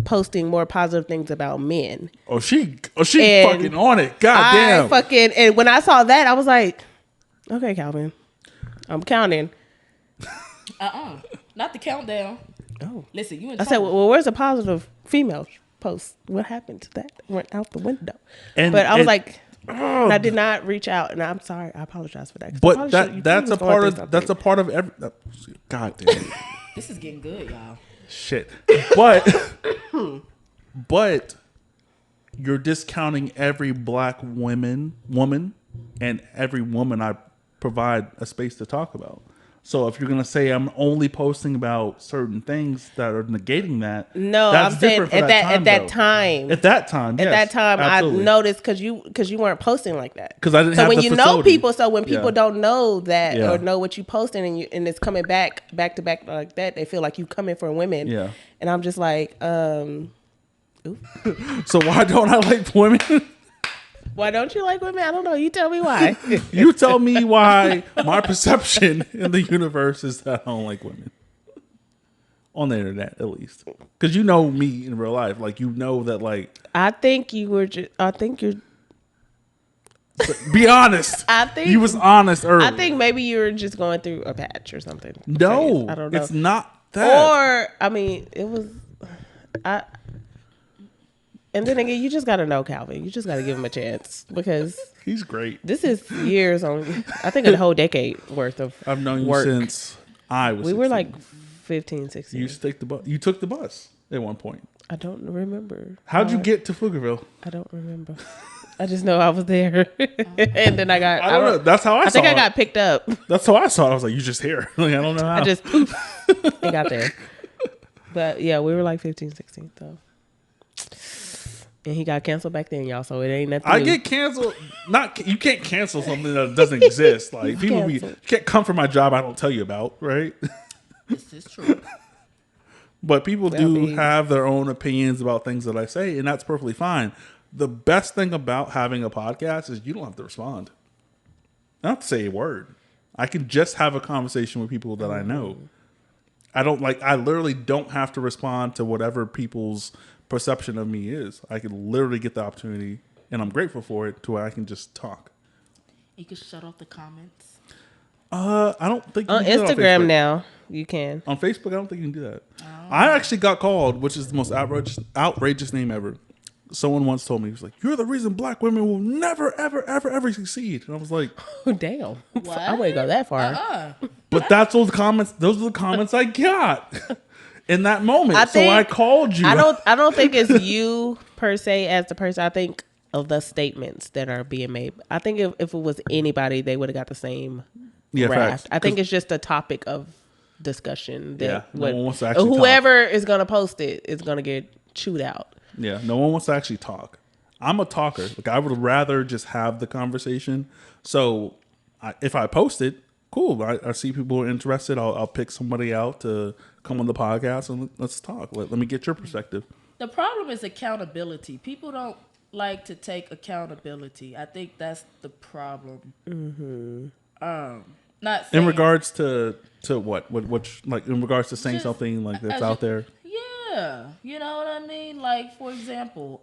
posting more positive things about men. She fucking on it. God damn. And when I saw that, I was like, okay, Calvin, I'm counting. Not the countdown. Oh, listen, you. I said, well, where's the positive female post? What happened to that? Went out the window. But I was like, I did not reach out, and I'm sorry. I apologize for that. But that's a part of every. God damn it. This is getting good, y'all. Shit. But you're discounting every black woman and every woman I provide a space to talk about. So if you're gonna say I'm only posting about certain things that are negating that, no, that's I'm saying at that time, I noticed because you weren't posting like that. Because I didn't so have when the you facility. know people, so when people don't know that Yeah. or know what you posting and it's coming back to back like that, they feel like you coming for women. Yeah. And I'm just like, So why don't I like women? why don't you like women? I don't know. You tell me why. You tell me why my perception in the universe is that I don't like women. On the internet, at least. Because you know me in real life. Like, you know that, like... I think you're... Be honest. I think... You was honest earlier. I think maybe you were just going through a patch or something. No. I don't know. It's not that. Or, I mean, it was... And then again, you just got to know Calvin. You just got to give him a chance because he's great. This is years on. I think a whole decade worth of. I've known work. you since I was. We 16. Were like 15, 16. You used to take the bus. You took the bus at one point. I don't remember. How'd you get to Pflugerville? I don't remember. I just know I was there, and then I got. I don't know. That's how I saw it. I think I got picked up. That's how I saw it. I was like, "You just here?" Like, I don't know how. I just and got there. But yeah, we were like 15, 16 though. And he got canceled back then, y'all. So it ain't nothing. I get canceled. You can't cancel something that doesn't exist. Like people you can't come for my job. I don't tell you about, right? This is true. But people do have their own opinions about things that I say, and that's perfectly fine. The best thing about having a podcast is you don't have to respond. I don't have to say a word. I can just have a conversation with people that I know. I literally don't have to respond to whatever people's perception of me is. I can literally get the opportunity, and I'm grateful for it, to where I can just talk. You can shut off the comments. I don't think you on can do Instagram that on Facebook. now you can. On Facebook, I don't think you can do that. I actually got called, which is the most outrageous name ever. Someone once told me, he was like, "You're the reason black women will never, ever, ever, ever succeed." And I was like, "Oh, damn. What? I wouldn't go that far." But that's those comments. Those are the comments I got in that moment. So I called you. I don't think it's you per se as the person. I think of the statements that are being made. I think if it was anybody, they would have got the same raft. I think it's just a topic of discussion that no one wants to actually whoever is going to post it is going to get chewed out. Yeah, no one wants to actually talk. I'm a talker. Like, I would rather just have the conversation. So if I post it, cool. I see people are interested. I'll pick somebody out to come on the podcast and let's talk. Let me get your perspective. The problem is accountability. People don't like to take accountability. I think that's the problem. Mm-hmm. Not saying, in regards to what like in regards to saying something like that's out there. Yeah, you know what I mean. Like, for example,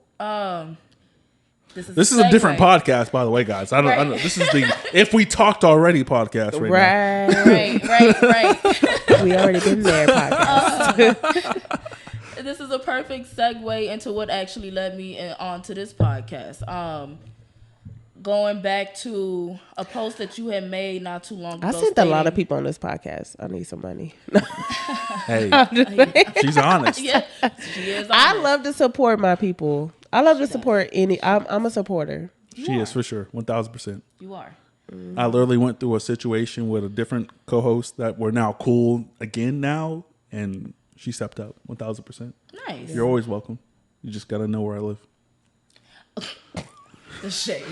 this is a different podcast, by the way, guys. I don't. This is the If We Talked Already podcast right now. Right. We already been there podcast. This is a perfect segue into what actually led me onto this podcast. Going back to a post that you had made not too long ago. I sent a lot of people on this podcast. I need some money. Hey, she's honest. Yeah, she is honest. I love to support my people. I love to support I'm a supporter. She is for sure, 1000%. You are. I literally went through a situation with a different co-host that we're now cool again now, and she stepped up 1000%. Nice. You're always welcome. You just gotta know where I live. The shade.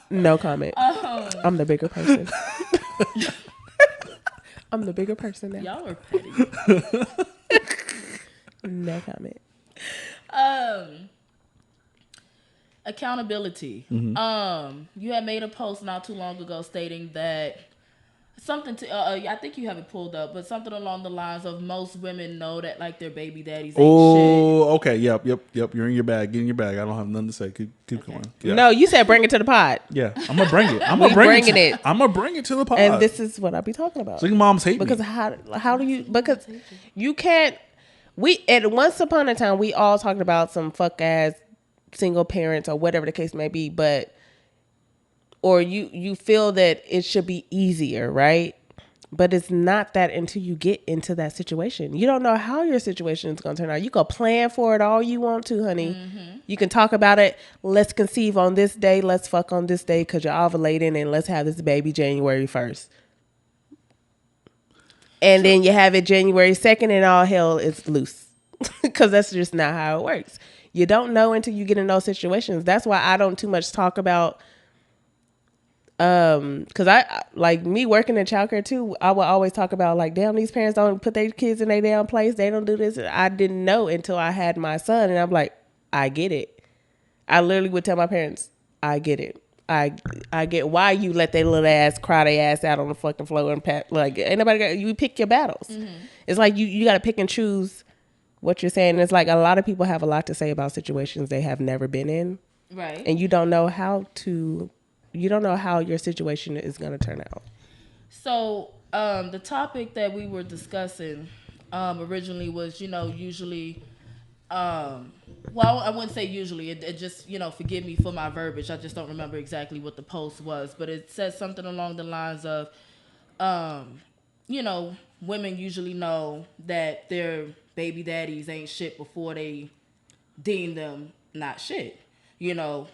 No comment. I'm the bigger person. I'm the bigger person now. Y'all are petty. No comment. Accountability. You had made a post not too long ago stating that something to I think you have it pulled up, but something along the lines of most women know that like their baby daddies ain't shit. Okay. Yep. You're in your bag. Get in your bag. I don't have nothing to say. Keep going. Yeah. No, you said bring it to the pod. Yeah, I'm gonna bring it. I'm gonna bring it to the pod. And this is what I be talking about. So your moms hate because me. how do you, because you can't, at once upon a time we all talked about some fuck ass single parents or whatever the case may be, but or you feel that it should be easier, right? But it's not that until you get into that situation. You don't know how your situation is going to turn out. You can plan for it all you want to, honey. You can talk about it. Let's conceive on this day. Let's fuck on this day because you're ovulating, and let's have this baby January 1st. And then you have it January 2nd and all hell is loose because that's just not how it works. You don't know until you get in those situations. That's why I don't too much talk about, because I like me working in childcare too. I will always talk about like, damn, these parents don't put their kids in their damn place. They don't do this. I didn't know until I had my son, and I'm like, I get it. I literally would tell my parents, I get it. I get why you let their little ass cry their ass out on the fucking floor and pat, like ain't nobody got, you pick your battles. It's like you got to pick and choose what you're saying. It's like a lot of people have a lot to say about situations they have never been in, Right. and you don't know how your situation is going to turn out. So the topic that we were discussing originally was, usually, well, I wouldn't say usually. It just, forgive me for my verbiage. I just don't remember exactly what the post was, but it said something along the lines of, women usually know that their baby daddies ain't shit before they deem them not shit. No.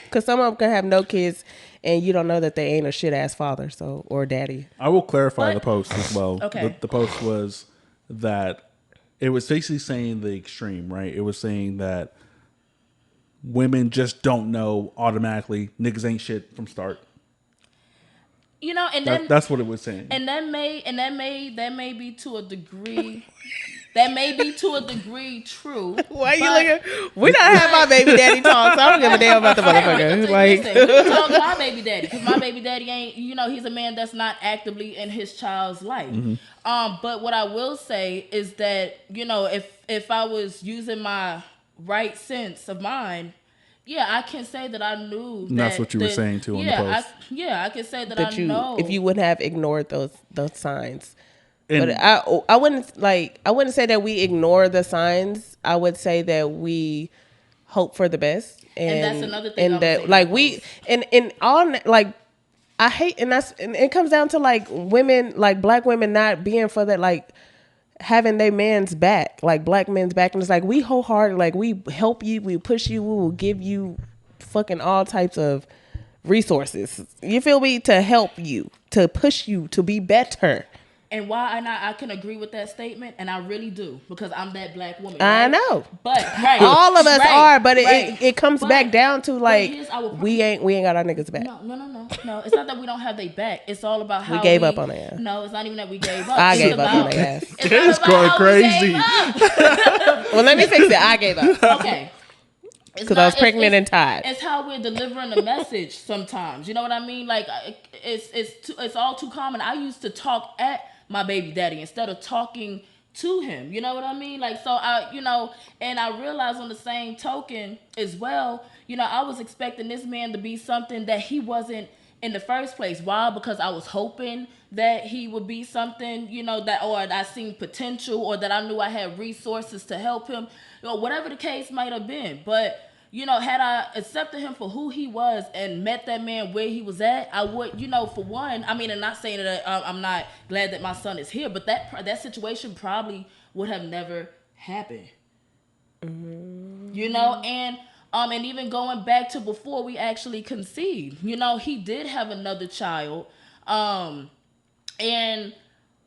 Because some of them can have no kids and you don't know that they ain't a shit ass father or daddy. I will clarify the post as well. Okay. The post was that it was basically saying the extreme, right? It was saying that women just don't know automatically. Niggas ain't shit from start. And then that's what it was saying. And that may be to a degree. That may be to a degree true. Why you looking? We don't have my baby daddy talk, so I don't give a damn about the motherfucker. Listen, we can talk my baby daddy because my baby daddy ain't. He's a man that's not actively in his child's life. But what I will say is that if I was using my right sense of mind. Yeah, I can say that I knew. That's what you were saying too on the post. I can say that I know. If you wouldn't have ignored those signs, but I wouldn't say that we ignore the signs. I would say that we hope for the best, and that's another thing. And that I hate, and it comes down to like women, like black women, not being for that, like having their man's back, like black men's back, and it's like we wholehearted, like we help you, we push you, we will give you fucking all types of resources. You feel me? To help you, to push you to be better. And why I can agree with that statement, and I really do, because I'm that black woman. Right? I know, but all of us are, but it comes back down to like we ain't got our niggas back. No. It's not that we don't have their back. It's all about how we gave up on their ass. No, it's not even that we gave up. I gave up on their ass. It's going crazy. Well, let me fix it. I gave up. Okay. Because I was pregnant and tired. It's how we're delivering the message sometimes. You know what I mean? Like it's all too common. I used to talk at my baby daddy instead of talking to him. You know what I mean? Like, so and I realized on the same token as well, I was expecting this man to be something that he wasn't in the first place. Why? Because I was hoping that he would be something, that, or I seen potential, or that I knew I had resources to help him, whatever the case might have been. But had I accepted him for who he was and met that man where he was at, I would, for one, I mean, and not saying that I'm not glad that my son is here, but that situation probably would have never happened. You know, and even going back to before we actually conceived, you know, he did have another child. And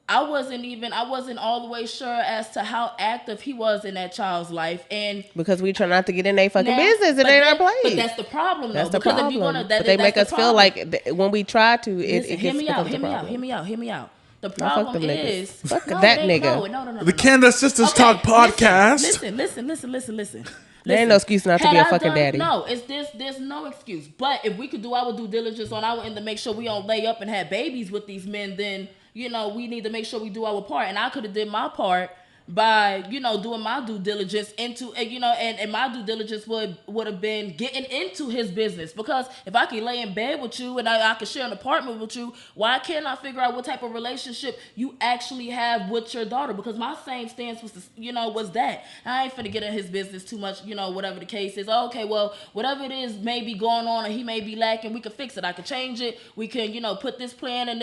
I wasn't all the way sure as to how active he was in that child's life, and because we try not to get in their fucking business, it ain't our place. But that's the problem, though. That's the because problem. If you wanna, but they make us feel like when we try to, it gets hear me out. The problem is fuck that nigga. No. The Canada Sisters Talk podcast. Listen. There ain't no excuse not to be a fucking daddy. No, there's no excuse. But if we could do our due diligence on our end to make sure we don't lay up and have babies with these men, then, you know, we need to make sure we do our part. And I could have did my part by, you know, doing my due diligence into, you know, and my due diligence would have been getting into his business. Because if I can lay in bed with you and I can share an apartment with you, why can't I figure out what type of relationship you actually have with your daughter? Because my same stance was that I ain't finna get in his business too much, you know, whatever the case is. Okay, well, whatever it is may be going on and he may be lacking, we can fix it. I can change it. We can, you know, put this plan and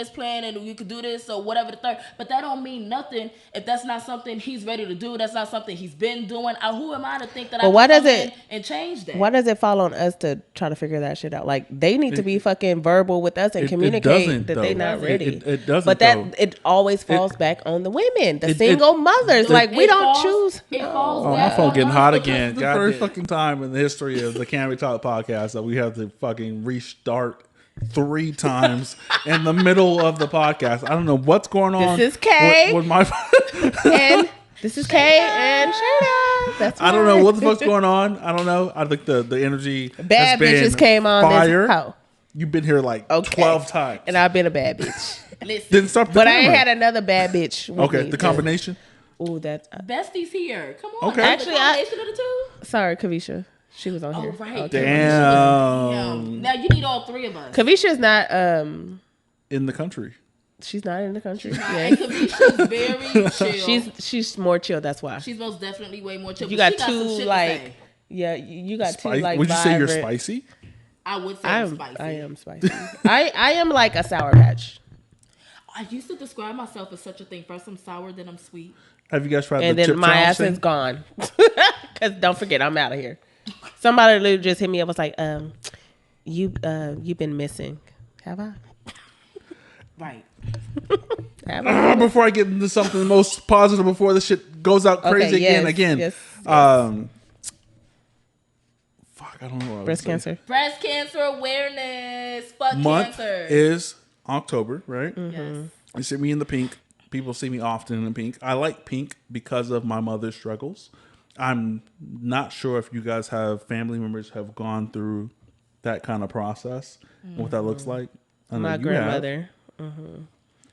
we could do this or whatever the third. But that don't mean nothing if that's not something he's ready to do. That's not something he's been doing. Who am I to think that I can come in and change that? Why does it fall on us to try to figure that shit out? Like, they need to be fucking verbal with us and communicate that they're not ready. It doesn't. But it always falls back on the women, the single mothers. Like, we don't choose. Oh, my phone getting hot again. The first fucking time in the history of the Can We Talk podcast that we have to fucking restart 3 times in the middle of the podcast. I don't know what's going on. This is Kay. With my and this is Kay and Shayna. That's I don't know what the fuck's going on. I don't know. I think the energy bad bitches came on fire. this hoe. You've been here like 12 times. And I've been a bad bitch. Didn't stop the But camera. I ain't had another bad bitch with Okay, me. the combination. Ooh, that's Bestie's here. Come on. Okay. Actually, the combination of the two? Sorry, Kavisha. She was on here. Oh, right. Okay. Damn. Now you need all 3 of us. Kavisha's not In the country. she's not in the country. And Kavisha's very chill. She's more chill, that's why. She's most definitely way more chill. You but got she 2 some shit like you got 2 like Would you say you're vibrant- spicy? I would say I'm spicy. I am spicy. I am like a Sour Patch. I used to describe myself as such a thing. First I'm sour, then I'm sweet. Have you guys tried And the then chip my challenge ass thing? is gone. Cause don't forget, I'm out of here. Somebody literally just hit me up, was like, you've been missing. Have I? Right. Have I? Before I get into something most positive, before the shit goes out crazy again. Yes. Fuck, I don't know. What Breast cancer. Breast cancer awareness. Fuck Month cancer. is October, right? Yes. You see me in the pink. People see me often in the pink. I like pink because of my mother's struggles. I'm not sure if you guys have family members have gone through that kind of process and what that looks like. I know My you grandmother.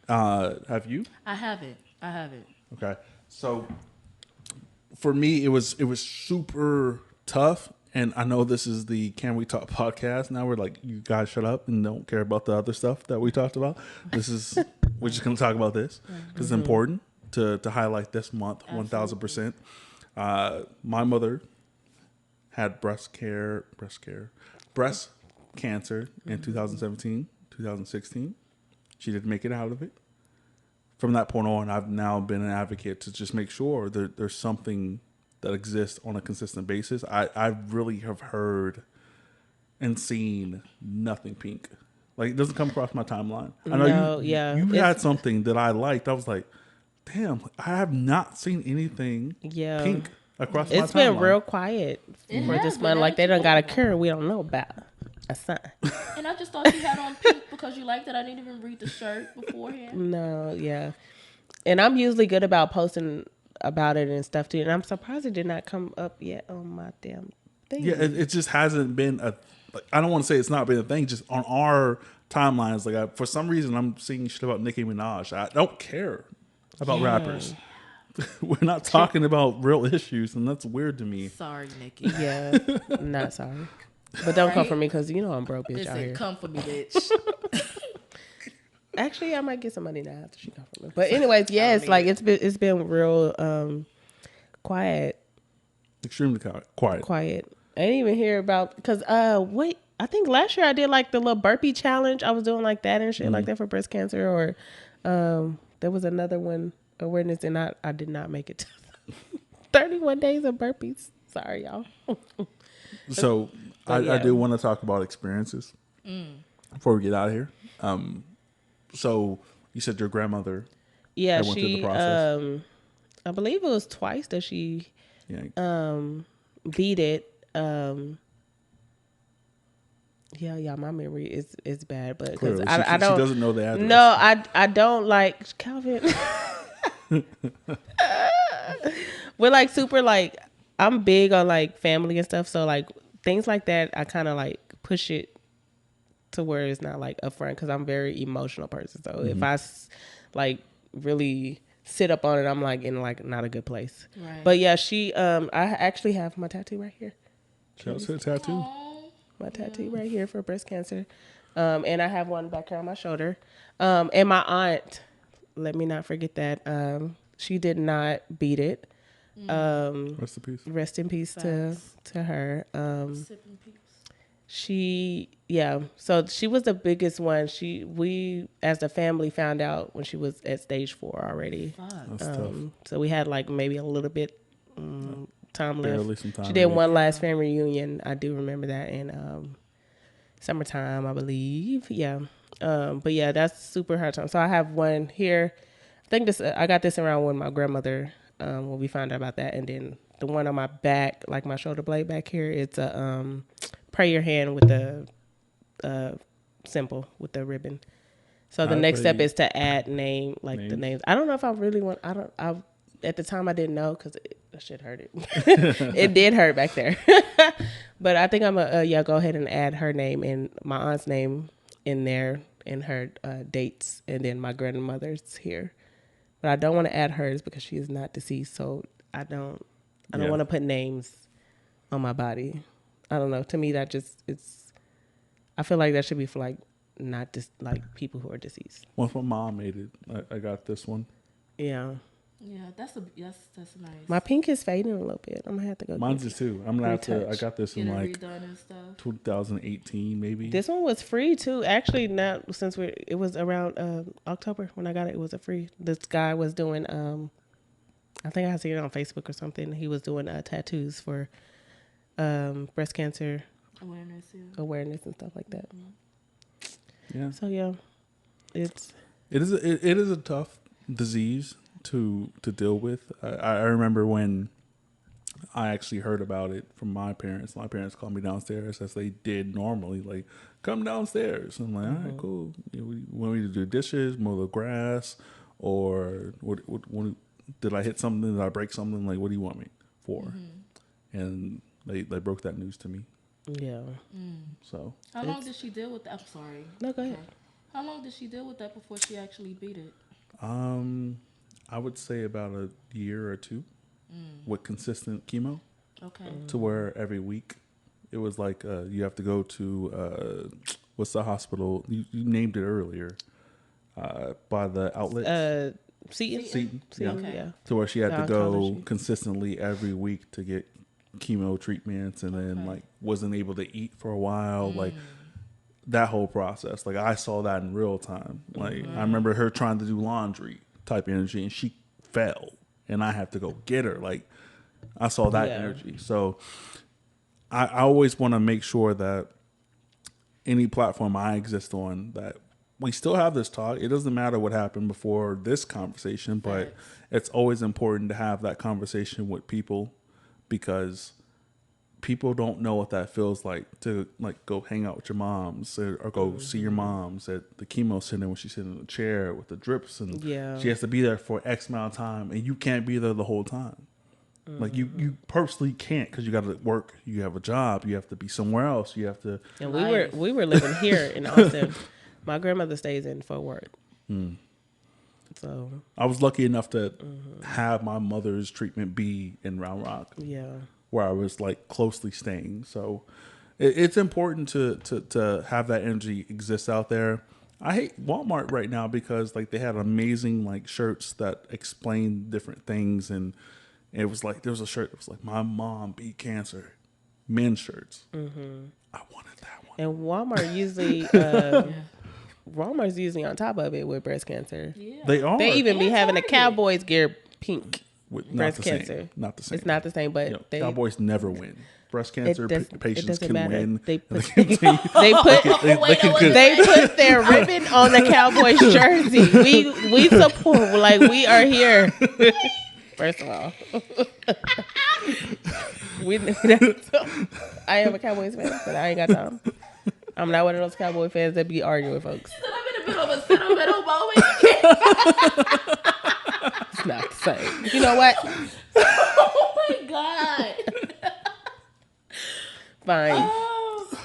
Have you? I haven't. Okay. So for me, it was super tough. And I know this is the Can We Talk podcast. Now we're like, you guys shut up and don't care about the other stuff that we talked about. We're just going to talk about this because it's important to highlight this month. Absolutely. 1000%. My mother had breast cancer in 2017, 2016. She didn't make it out of it. From that point on, I've now been an advocate to just make sure that there's something that exists on a consistent basis. I really have heard and seen nothing pink. Like, it doesn't come across my timeline. I know you had something that I liked. I was like, damn, I have not seen anything pink across my timeline. It's been real quiet for this month. Like, they done got a cure we don't know about. A sign. And I just thought you had on pink because you liked it. I didn't even read the shirt beforehand. No, yeah. And I'm usually good about posting about it and stuff too. And I'm surprised it did not come up yet on my damn thing. Yeah, it just hasn't been I don't want to say it's not been a thing. Just on our timelines, like for some reason, I'm seeing shit about Nicki Minaj. I don't care about rappers. We're not talking about real issues, and that's weird to me. Sorry, Nicki. Yeah, not sorry. But don't come for me because you know I'm broke, bitch. Listen, out here. come for me, bitch. Actually, I might get some money now after she come for me. But anyways, yes, like it's been real quiet. Extremely quiet. Quiet. I didn't even hear about because wait, I think last year I did like the little burpee challenge. I was doing like that and shit like that for breast cancer. Or there was another one, awareness, and I did not make it to 31 days of burpees. Sorry, y'all. So I do want to talk about experiences before we get out of here. So you said your grandmother. Yeah, went through the process. I believe it was twice that she beat it. Yeah, my memory is bad, but because I don't, she doesn't know the address. No, I don't like Calvin. We're like super like I'm big on like family and stuff, so like things like that I kind of like push it to where it's not like upfront because I'm a very emotional person. So if I like really sit up on it, I'm like in like not a good place. Right. But yeah, she I actually have my tattoo right here. Shout out to the tattoo. My tattoo right here for breast cancer. And I have one back here on my shoulder. And my aunt, let me not forget that. She did not beat it. Rest in peace. Rest in peace to her. So she was the biggest one. We as a family found out when she was at stage 4 already. That's tough. So we had like maybe a little bit time left. Some time she did one last family reunion. I do remember that in summertime, I believe. Yeah. But yeah, that's super hard time. So I have one here. I think I got this around when my grandmother when we found out about that, and then the one on my back, like my shoulder blade back here, it's a pray your hand with the symbol with the ribbon. So the next step is to add names. The names. I don't know if I really want. At the time I didn't know because that shit hurt it. It did hurt back there. But I think I'm go ahead and add her name and my aunt's name in there and her dates, and then my grandmother's here. But I don't want to add hers because she is not deceased. So I don't want to put names on my body. I don't know. To me, that just I feel like that should be for like not just like people who are deceased. Once my mom made it, I got this one. Yeah. Yeah, that's nice. My pink is fading a little bit. I'm gonna have to go. Mine's just too. I'm gonna have to. I got this in like redone and stuff. 2018, maybe. This one was free too. Actually, not since it was around October when I got it. It was a free. This guy was doing. I think I seen it on Facebook or something. He was doing tattoos for breast cancer awareness and stuff like that. Yeah. So yeah, it is a tough disease to deal with. I remember when I actually heard about it from my parents. My parents called me downstairs as they did normally, like, come downstairs. I'm like, all right, cool. You want me to do dishes, mow the grass, or what did I hit something? Did I break something? Like, what do you want me for? And they broke that news to me. Yeah. So how long did she deal with that? I'm sorry. No, go ahead. How long did she deal with that before she actually beat it? I would say about a year or two with consistent chemo. Okay. To where every week it was like you have to go to what's the hospital? You named it earlier by the outlet. Seton. Yeah. Okay. Yeah. To where she had the to go oncology. consistently every week to get chemo treatments, and then like wasn't able to eat for a while. Like that whole process. Like I saw that in real time. Like I remember her trying to do laundry type energy, and she fell, and I have to go get her. Like I saw that energy. So I always want to make sure that any platform I exist on, that we still have this talk. It doesn't matter what happened before this conversation, but it's always important to have that conversation with people, because people don't know what that feels like to like go hang out with your moms or go see your moms at the chemo center when she's sitting in the chair with the drips, and she has to be there for X amount of time, and you can't be there the whole time. Like you personally can't, because you got to work, you have a job, you have to be somewhere else, you have to. And we were living here in Austin. My grandmother stays in Fort Worth. So I was lucky enough to have my mother's treatment be in Round Rock. Yeah. Where I was like closely staying. So it's important to have that energy exist out there. I hate Walmart right now because like they had amazing like shirts that explain different things, and it was like there was a shirt that was like my mom beat cancer, men's shirts. I wanted that one. And Walmart usually Walmart's usually on top of it with breast cancer. Yeah. They are. They even be having a Cowboys gear pink. breast cancer. Not the same. It's not the same, but Cowboys never win. Breast cancer patients can matter. win. They put they put their ribbon on the Cowboys jersey. We support. Like, we are here. First of all, I am a Cowboys fan, but I ain't got time. I'm not one of those Cowboy fans that be arguing with folks. I'm in the middle of a sentimental moment. It's not the same. You know what? Oh my God. Fine. Oh.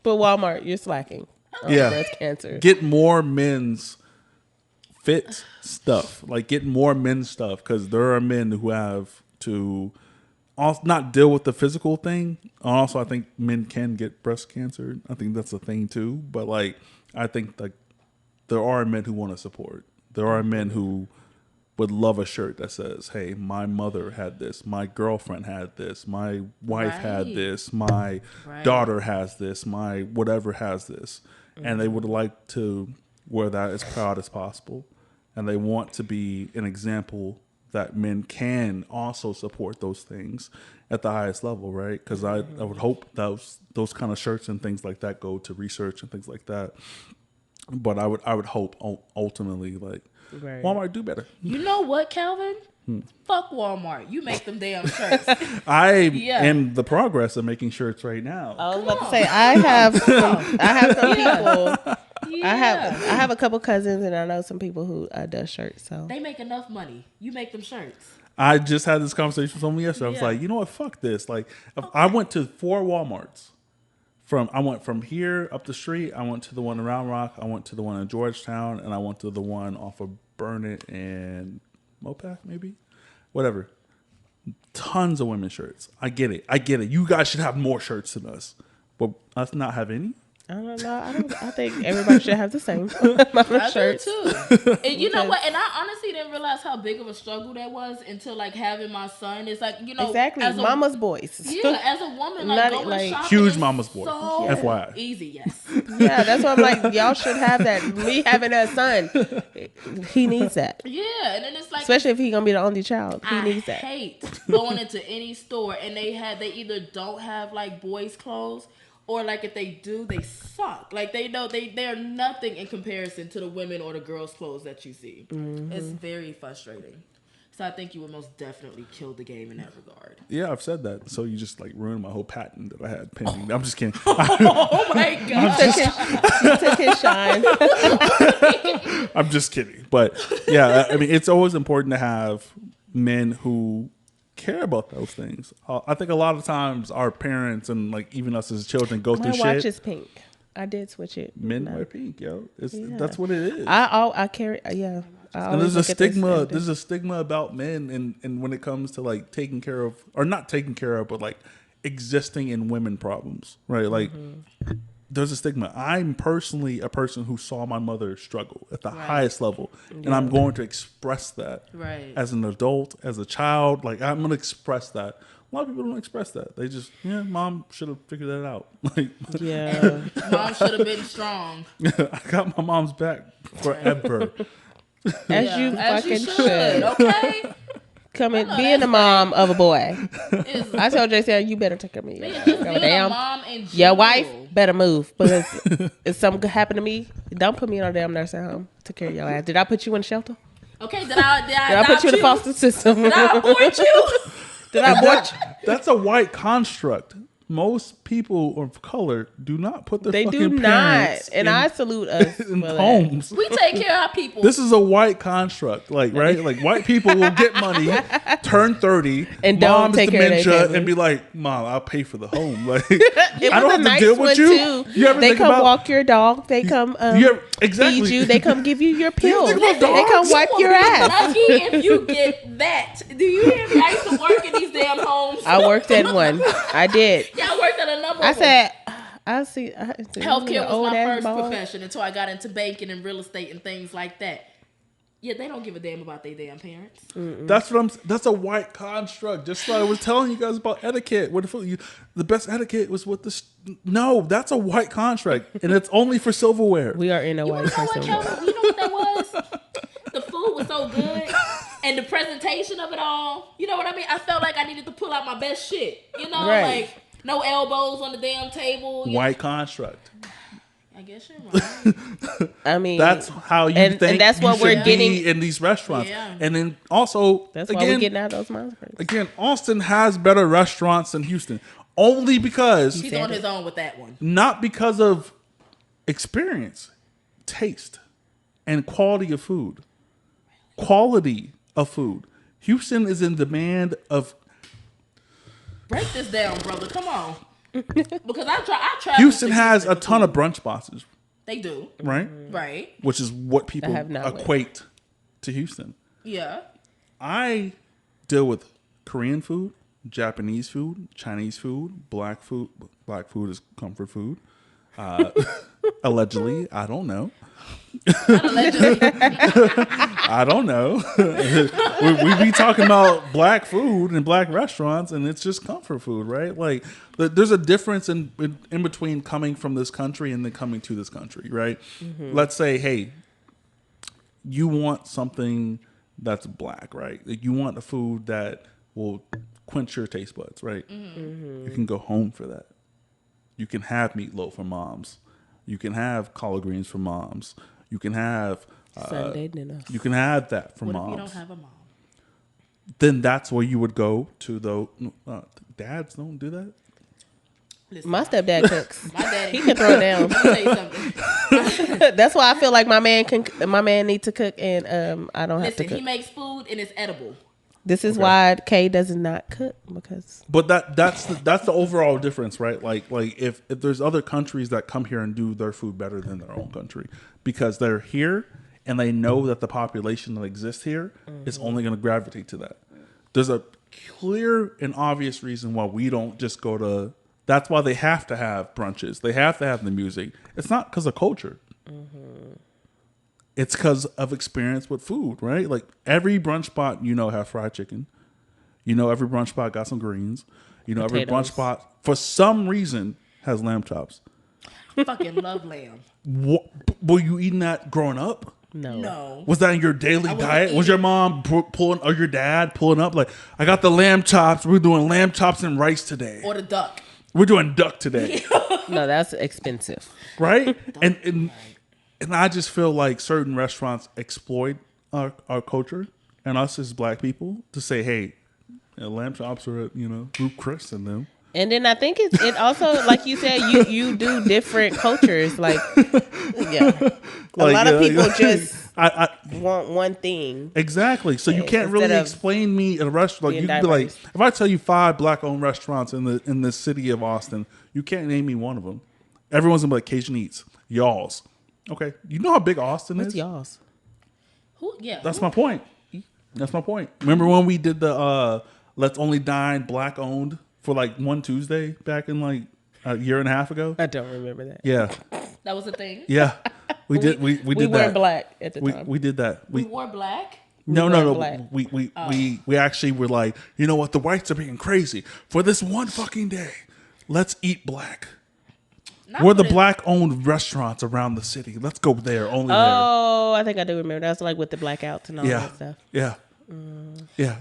But Walmart, you're slacking on breast cancer. Get more men's fit stuff. Like, get more men's stuff, because there are men who have to also not deal with the physical thing. Also, I think men can get breast cancer. I think that's a thing too. But like, I think like there are men who want to support. There are men who would love a shirt that says, "Hey, my mother had this. My girlfriend had this. My wife had this. My daughter has this. My whatever has this," and they would like to wear that as proud as possible, and they want to be an example that men can also support those things at the highest level, right? Because I would hope those kind of shirts and things like that go to research and things like that. But I would hope ultimately, like, Walmart do better. You know what, Calvin? Fuck Walmart. You make them damn shirts. I am the progress of making shirts right now. I was about to say I have some people. Yeah. I have a couple cousins, and I know some people who does shirts. So they make enough money. You make them shirts. I just had this conversation with someone yesterday. I was like, you know what? Fuck this. Like, I went to 4 Walmarts. I went from here up the street. I went to the one in Round Rock. I went to the one in Georgetown, and I went to the one off of Burnett and Mopac, maybe, whatever. Tons of women's shirts. I get it. You guys should have more shirts than us, but us not have any. I don't know. I think everybody should have the same amount of shirts. I do too. And you know what? And I honestly didn't realize how big of a struggle that was until like having my son. It's like, you know, exactly as mama's boys. Yeah, as a woman, like going shopping, huge mama's boy. So FYI, easy, yes. Yeah, that's why I'm like, y'all should have that. Me having a son, he needs that. Yeah, and then it's like, especially if he's gonna be the only child, he needs that. I hate going into any store and they either don't have like boys' clothes. Or like if they do, they suck. Like they know they're nothing in comparison to the women or the girls' clothes that you see. Mm-hmm. It's very frustrating. So I think you would most definitely kill the game in that regard. Yeah, I've said that. So you just like ruined my whole patent that I had pending. I'm just kidding. Oh my God. You took his shine. I'm just kidding. But yeah, I mean, it's always important to have men who care about those things. I think a lot of times our parents and like even us as children go through shit. My watch is pink. I did switch it. Men wear pink, yo. That's what it is. I carry, yeah. And there's a stigma. There's a stigma about men, and when it comes to like taking care of, or not taking care of, but like existing in women problems, right? Like there's a stigma. I'm personally a person who saw my mother struggle at the highest level, and I'm going to express that as an adult, as a child. Like I'm going to express that. A lot of people don't express that. They just, mom should have figured that out. Like, mom should have been strong. I got my mom's back forever. As you fucking should. Okay. Being the mom of a boy. I told JC, you better take care of me. Being a mom in your wife better move, because if something happen to me, don't put me in a damn nursing home. Take care of your ass. Did I put you in the shelter? Okay. Did I put you in the foster system? Did I abort you? Did I abort you? That's a white construct. Most people of color do not put their fucking parents and I salute us in homes. We take care of our people. This is a white construct, like right? Like white people will get money, turn 30, and don't take dementia, and be like, "Mom, I'll pay for the home." Like I don't have to deal with you. You ever they come walk your dog. They come feed you. They come give you your pills. They come wipe your ass. Lucky if you get that. Do you hear me? I used to work in these damn homes. I worked at one. I did. Yeah, I worked at a number. I said, healthcare was my first profession until I got into banking and real estate and things like that. Yeah, they don't give a damn about their damn parents. Mm-mm. That's a white construct. Just like I was telling you guys about etiquette. The best etiquette was with this. No, that's a white construct, and it's only for silverware. We are in a white construct. You know what that was? The food was so good. And the presentation of it all, you know what I mean? I felt like I needed to pull out my best shit. You know, Right. like no elbows on the damn table. White construct. I guess you're right. I mean, That's how you think. and that's what you we're should getting be in these restaurants. Yeah. And then also, That's why we're getting out of those monsters. Again, Austin has better restaurants than Houston, only because He's on his own with that one. not because of experience, taste, and quality of food. Quality of food. Houston is in demand of. Break this down, brother. Come on. Because I try. Houston has a ton of brunch spots, They do. right? Right. Which is what people have not equate to Houston. Yeah. I deal with Korean food, Japanese food, Chinese food, black food. Black food is comfort food. Allegedly, I don't know. Allegedly. I don't know. we be talking about black food and black restaurants, and it's just comfort food, right? Like, there's a difference in between coming from this country and then coming to this country, right? Mm-hmm. Let's say, hey, you want something that's black, right? Like, you want a food that will quench your taste buds, right? Mm-hmm. You can go home for that. You can have meatloaf for moms. You can have collard greens for moms. You can have Sunday dinner. You can have that for What moms. if you don't have a mom? Then that's where you would go to. Though dads don't do that. Listen, My stepdad cooks. My daddy. He can throw it down. Let me tell you something. That's why I feel like my man needs to cook, and I don't have to Listen, cook. he makes food and it's edible. This is why Kay does not cook, because But that's the overall difference, right? Like if there's other countries that come here and do their food better than their own country because they're here and they know that the population that exists here is only going to gravitate to that. There's a clear and obvious reason why we don't just go to. That's why they have to have brunches. They have to have the music. It's not because of culture. It's because of experience with food, right? Like every brunch spot, have fried chicken. Every brunch spot got some greens. Every brunch spot, for some reason, has lamb chops. Fucking love lamb. Were you eating that growing up? No. Was that in your daily diet? Was your mom pulling, or your dad pulling up? Like, I got the lamb chops. We're doing lamb chops and rice today. Or the duck. We're doing duck today. no, that's expensive. Right? And I just feel like certain restaurants exploit our culture and us as black people to say, hey, lamb chops are at, Group Chris and them. And then I think it also, like you said, you do different cultures. Like, yeah. A lot of people just want one thing. Exactly. So you can't really explain me at a restaurant. You can be like, if I tell you 5 black-owned restaurants in the city of Austin, you can't name me one of them. Everyone's going to be like Cajun Eats, Y'all's. Okay. You know how big Austin is? What's y'all's? That's my point. That's my point. Remember when we did the Let's Only Dine black-owned for like one Tuesday back in like a year and a half ago? I don't remember that. Yeah. That was a thing? Yeah. We did that. We weren't black at the time. We did that. We wore black? No. black. We actually were like, you know what? The whites are being crazy. For this one fucking day, let's eat black. We're the black-owned restaurants around the city. Let's go there, only there. Oh, I think I do remember. That's like with the blackouts and all that stuff. Yeah. Yeah.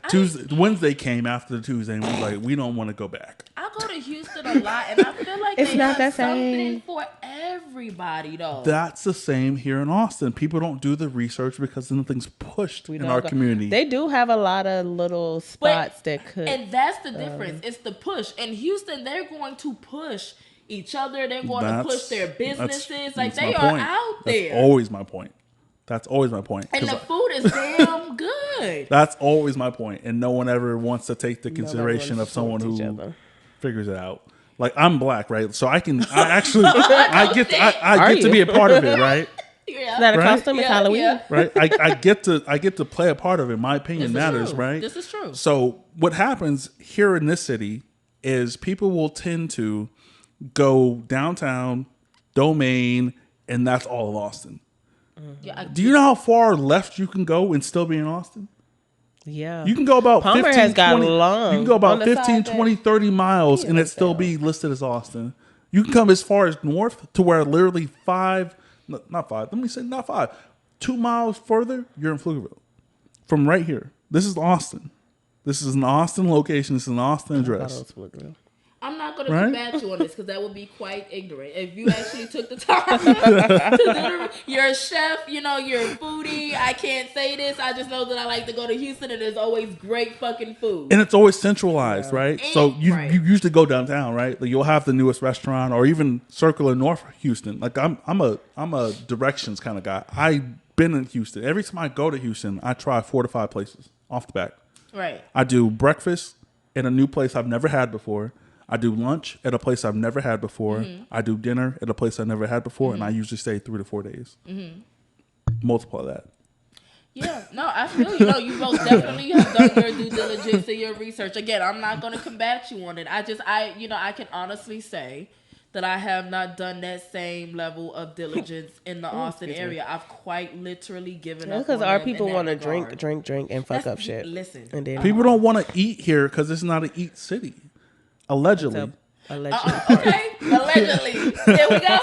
Wednesday came after the Tuesday, and we were like, we don't want to go back. I go to Houston a lot, and I feel like It's they not have that same. something for everybody, though. That's the same here in Austin. People don't do the research because nothing's pushed in our community. They do have a lot of little spots that could. And that's the difference. It's the push. In Houston, they're going to push each other. They're going to push their businesses. Like, they are out there. That's always my point. That's always my point. And the food is damn good. That's always my point. And no one ever wants to take the consideration of someone who figures it out. Like, I'm black, right? So I get to be a part of it, right? Yeah. It's not a costume, it's Halloween. Yeah. Right? I get to play a part of it. My opinion matters, true. right? This is true. So what happens here in this city is people will tend to go downtown, Domain, and that's all of Austin. Yeah, Do you know how far left you can go and still be in Austin? Yeah. You can go about Palmer 15, has got 20, long. You can go about On the 15, side 20, 30 miles and it still be listed as Austin. You can come as far as north to where literally 2 miles further, you're in Pflugerville. From right here. This is Austin. This is an Austin location. This is an Austin address. I'm not going to combat you on this because that would be quite ignorant. If you actually took the time to you're a chef, you know, you're a foodie. I can't say this. I just know that I like to go to Houston and there's always great fucking food. And it's always centralized, right? So you usually go downtown, right? Like you'll have the newest restaurant or even Circular North Houston. Like I'm a directions kind of guy. I've been in Houston. Every time I go to Houston, I try 4 to 5 places off the bat. Right. I do breakfast in a new place I've never had before. I do lunch at a place I've never had before. Mm-hmm. I do dinner at a place I've never had before, and I usually stay 3 to 4 days. Mm-hmm. Multiply that. Yeah, no, I feel you. No, you both definitely have done your due diligence and your research. Again, I'm not going to combat you on it. I can honestly say that I have not done that same level of diligence in the Austin area. I've quite literally given up. Because our people want to drink, and fuck up shit. Listen, and then people don't want to eat here because it's not an eat city. Allegedly. Okay. Allegedly. There we go.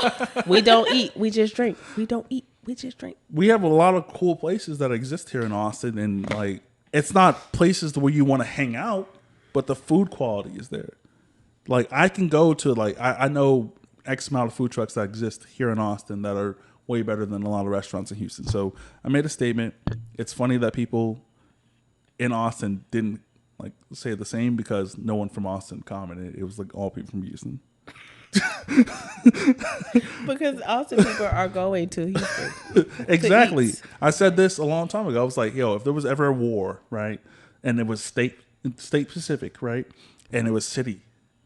We don't eat. We just drink. We don't eat. We just drink. We have a lot of cool places that exist here in Austin, and like it's not places where you want to hang out, but the food quality is there. Like I can go to I know X amount of food trucks that exist here in Austin that are way better than a lot of restaurants in Houston. So I made a statement. It's funny that people in Austin didn't like say the same because no one from Austin commented. It was like all people from Houston. Because Austin people are going to Houston. Exactly. I said this a long time ago. I was like, yo, if there was ever a war, right, and it was state specific, right, and it was city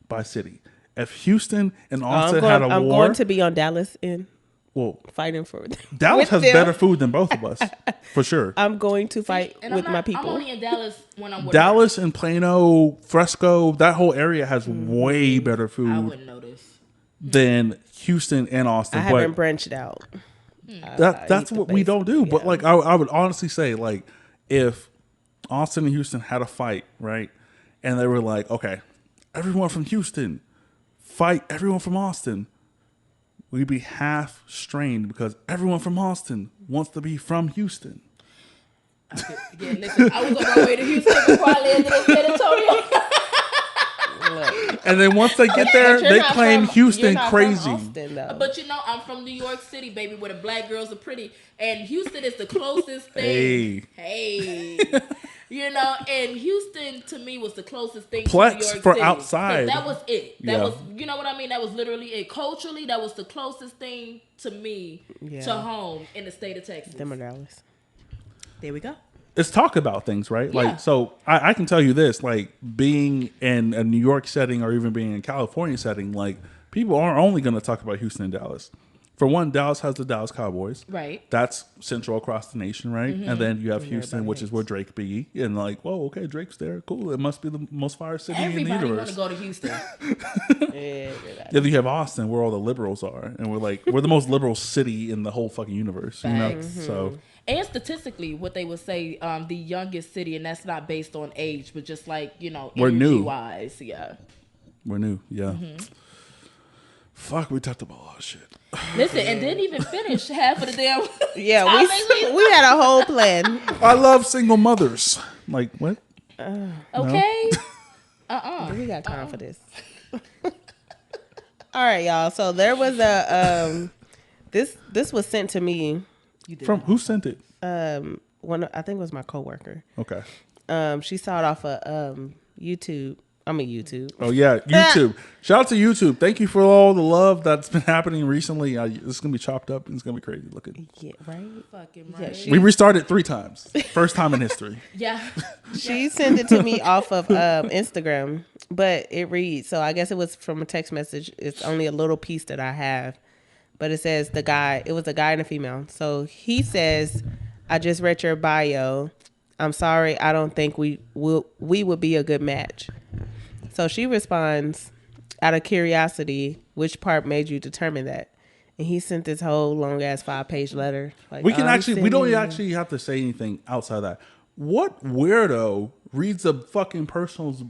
by city. If Houston and Austin had a war, I'm going to be on Dallas in fighting for Dallas has better food than both of us, for sure. I'm going to fight with my people. I'm only in Dallas when I'm with Dallas and Plano, Fresco, that whole area has way better food. I wouldn't notice than Houston and Austin. I haven't branched out. That's what we don't do. Yeah. But like I would honestly say, like, if Austin and Houston had a fight, right, and they were like, okay, everyone from Houston fight everyone from Austin, we'd be half strained because everyone from Austin wants to be from Houston. Yeah, listen, I was on my way to Houston before I landed in San Antonio. And then once they get there, they claim Houston crazy. Austin, but you know, I'm from New York City, baby, where the black girls are pretty. And Houston is the closest thing. Hey. You know, and Houston to me was the closest thing to New York City. For outside. That was it. That was, you know what I mean? That was literally it. Culturally, that was the closest thing to me to home in the state of Texas. Them are Dallas. There we go. It's talk about things, right? Yeah. Like, so I can tell you this, like being in a New York setting or even being in a California setting, like people aren't only going to talk about Houston and Dallas. For one, Dallas has the Dallas Cowboys. Right. That's central across the nation, right? Mm-hmm. And then you have Houston, which is where Drake be. And like, whoa, okay, Drake's there. Cool. It must be the most fire city in the universe. Everybody want to go to Houston. Then you have Austin, where all the liberals are. And we're the most liberal city in the whole fucking universe. You know? Mm-hmm. So... And statistically, what they would say, the youngest city, and that's not based on age, but just like, you know, energy-wise, yeah. We're new, yeah. Mm-hmm. Fuck, we talked about a lot of shit. Listen, and didn't even finish half of the damn... Yeah, we had a whole plan. I love single mothers. Like, what? Okay. No? We got time for this. All right, y'all. So there was a... This was sent to me... From who sent it? I think it was my coworker. Okay. She saw it off of YouTube. YouTube. Oh yeah, YouTube. Shout out to YouTube. Thank you for all the love that's been happening recently. It's gonna be chopped up and it's gonna be crazy looking. Yeah, right. Fucking right. We restarted 3 times. First time in history. Yeah. She sent it to me off of Instagram, but it reads. So I guess it was from a text message. It's only a little piece that I have. But it says it was a guy and a female. So he says, I just read your bio. I'm sorry, I don't think we would be a good match. So she responds, out of curiosity, which part made you determine that? And he sent this whole long ass 5-page letter. Like, we don't actually have to say anything outside of that. What weirdo reads a fucking person's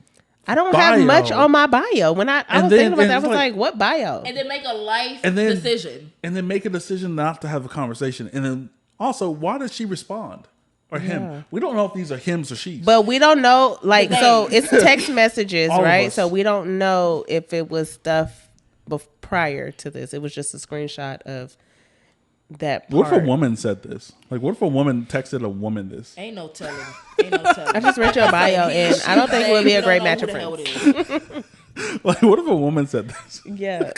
I don't have much on my bio. When I was thinking about that, I was like, what bio? And then make a life decision. And then make a decision not to have a conversation. And then also, why did she respond? or him. We don't know if these are hims or she's. But we don't know, like, so it's text messages, right? So we don't know if it was stuff prior to this. It was just a screenshot of that part. What if a woman said this? Like, what if a woman texted a woman this? Ain't no telling. I just read your bio, and I don't think it would be a great match of friends. Like, what if a woman said this? Yeah.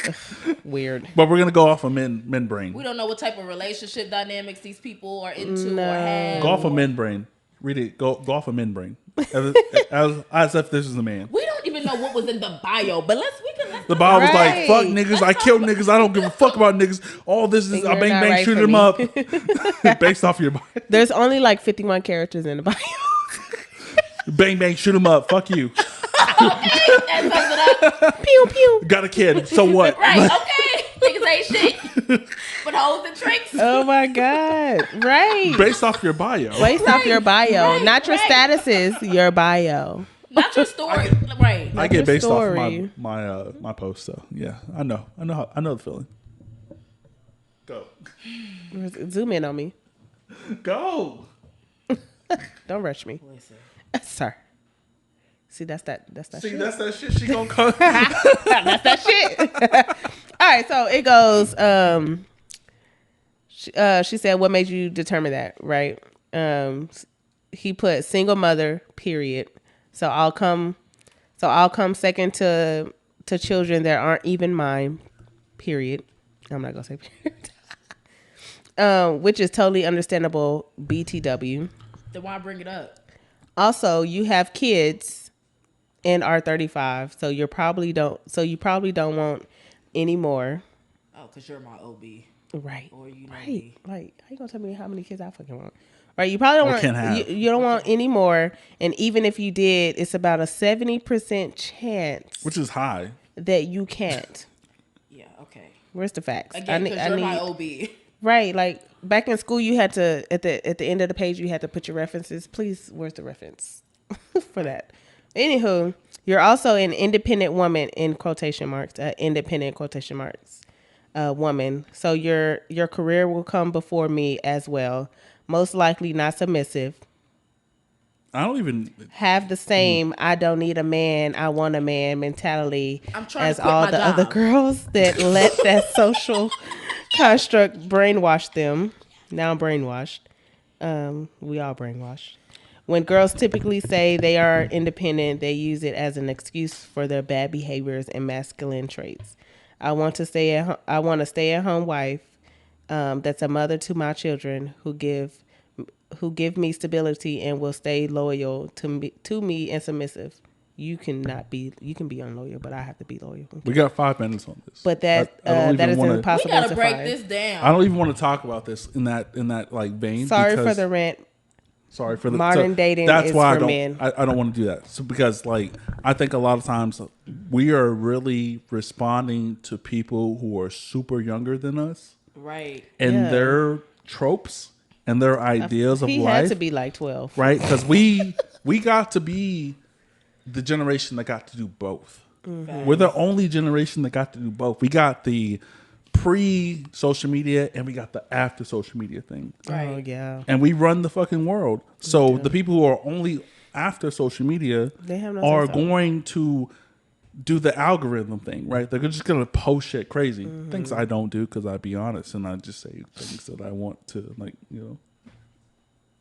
Weird. But we're going to go off of men brain. We don't know what type of relationship dynamics these people are into or have. Go off of men brain. Read it. Go off of men brain. As if this is a man. We don't even know what was in the bio, but let's the bio was like, fuck niggas, I kill niggas, I don't give a fuck about niggas. All this is, I bang bang, shoot them up. Based off your bio. There's only like 51 characters in the bio. Bang bang, shoot them up, fuck you. Okay, that sums it up. Pew pew. Got a kid, so what? Right, okay. Niggas ain't shit. But hoes and tricks. Oh my God. Right. Based off your bio. Based off your bio. Not your statuses, your bio. Not your story. Right. I get based off my post, so yeah. I know the feeling. Go. Zoom in on me. Go. Don't rush me. Sorry. See, that's that See, shit. that's that shit she gonna come. That's that shit. All right, so it goes, she said, what made you determine that, right? He put single mother, period. So I'll come second to children that aren't even mine, period. I'm not gonna say period. Which is totally understandable, BTW. Then why bring it up? Also, you have kids and are 35, so you probably don't want any more. Oh, because you're my OB. Right. Or you know right. me. Like, how you gonna tell me how many kids I fucking want? Right. You probably don't want you don't want any more. And even if you did, it's about a 70% chance. Which is high. That you can't. Yeah, okay. Where's the facts? Again, because you're my OB. Right. Like back in school you had to at the end of the page you had to put your references. Please, where's the reference for that? Anywho, you're also an independent woman in quotation marks, independent quotation marks, woman. So your career will come before me as well. Most likely not submissive. I don't even have the same I don't need a man, I want a man mentality as all the job. other girls that let that social construct brainwash them. Now I'm brainwashed. We all brainwashed. When girls typically say they are independent, they use it as an excuse for their bad behaviors and masculine traits. I want a stay-at-home wife that's a mother to my children who give me stability and will stay loyal to me and submissive. You can be unloyal, but I have to be loyal. Okay. We got 5 minutes on this. But that is impossible. We gotta break this down. I don't even want to talk about this in that like vein. Sorry for the rant. Sorry for the modern dating. That's is why for men. I don't want to do that. So because like I think a lot of times we are really responding to people who are super younger than us, right? And their tropes and their ideas of life. He had to be like 12, right? Because we got to be the generation that got to do both. Mm-hmm. We're the only generation that got to do both. We got the pre-social media and we got the after social media thing. Right. Oh, yeah. And we run the fucking world. So the people who are only after social media are going to do the algorithm thing, right? They're just going to post shit crazy. Mm-hmm. Things I don't do because I be honest and I just say things that I want to, like, you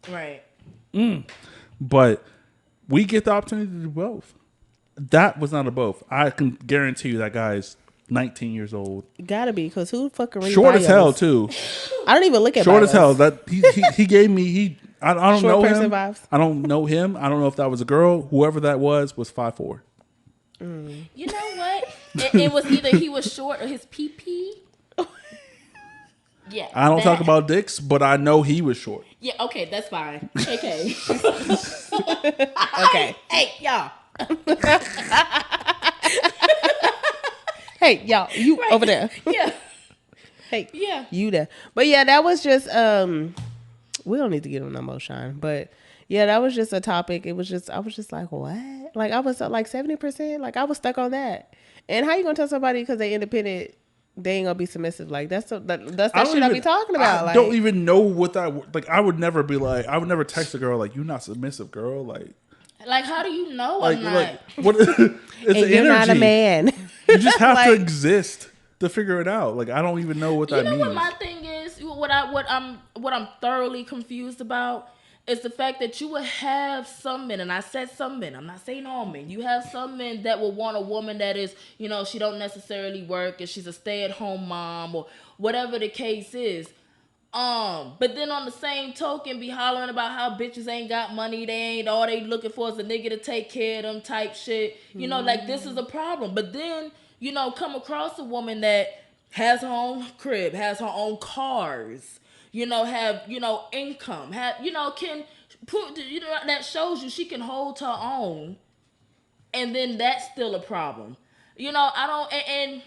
know. Right. But we get the opportunity to do both. That was not a both. I can guarantee you that guy's 19 years old. Gotta be, because who fucking reads short bios? As hell too. I don't even look at short bios. As hell. That he gave me I don't short know person him. Vibes. I don't know him. I don't know if that was a girl. Whoever that was 5'4". You know what? It was either he was short or his PP. Yeah. I don't talk about dicks, but I know he was short. Yeah. Okay, that's fine. Okay. Okay. Hey, y'all. Hey, y'all, you right. Over there. Yeah. Hey, yeah, you there. But yeah, that was just we don't need to get on no more shine. But yeah, that was just a topic. I was just like, what? Like I was like 70%. Like I was stuck on that. And how you gonna tell somebody because they independent they ain't gonna be submissive. Like that's that shit I be talking about. I don't even know what that like. I would never be like. I would never text a girl like, "You're not submissive, girl." Like, how do you know like, I'm not? Like, what? It's and an you're energy. not a man. You just have to exist to figure it out. Like, I don't even know what that means. You know what my thing is? What I'm thoroughly confused about is the fact that you would have some men, and I said some men, I'm not saying all men. You have some men that will want a woman that is, she don't necessarily work and she's a stay-at-home mom or whatever the case is. But then on the same token, be hollering about how bitches ain't got money. They ain't all they looking for is a nigga to take care of them type shit. Like this is a problem. But then, come across a woman that has her own crib, has her own cars, have, income, have, can put, that shows you she can hold her own. And then that's still a problem. I don't, and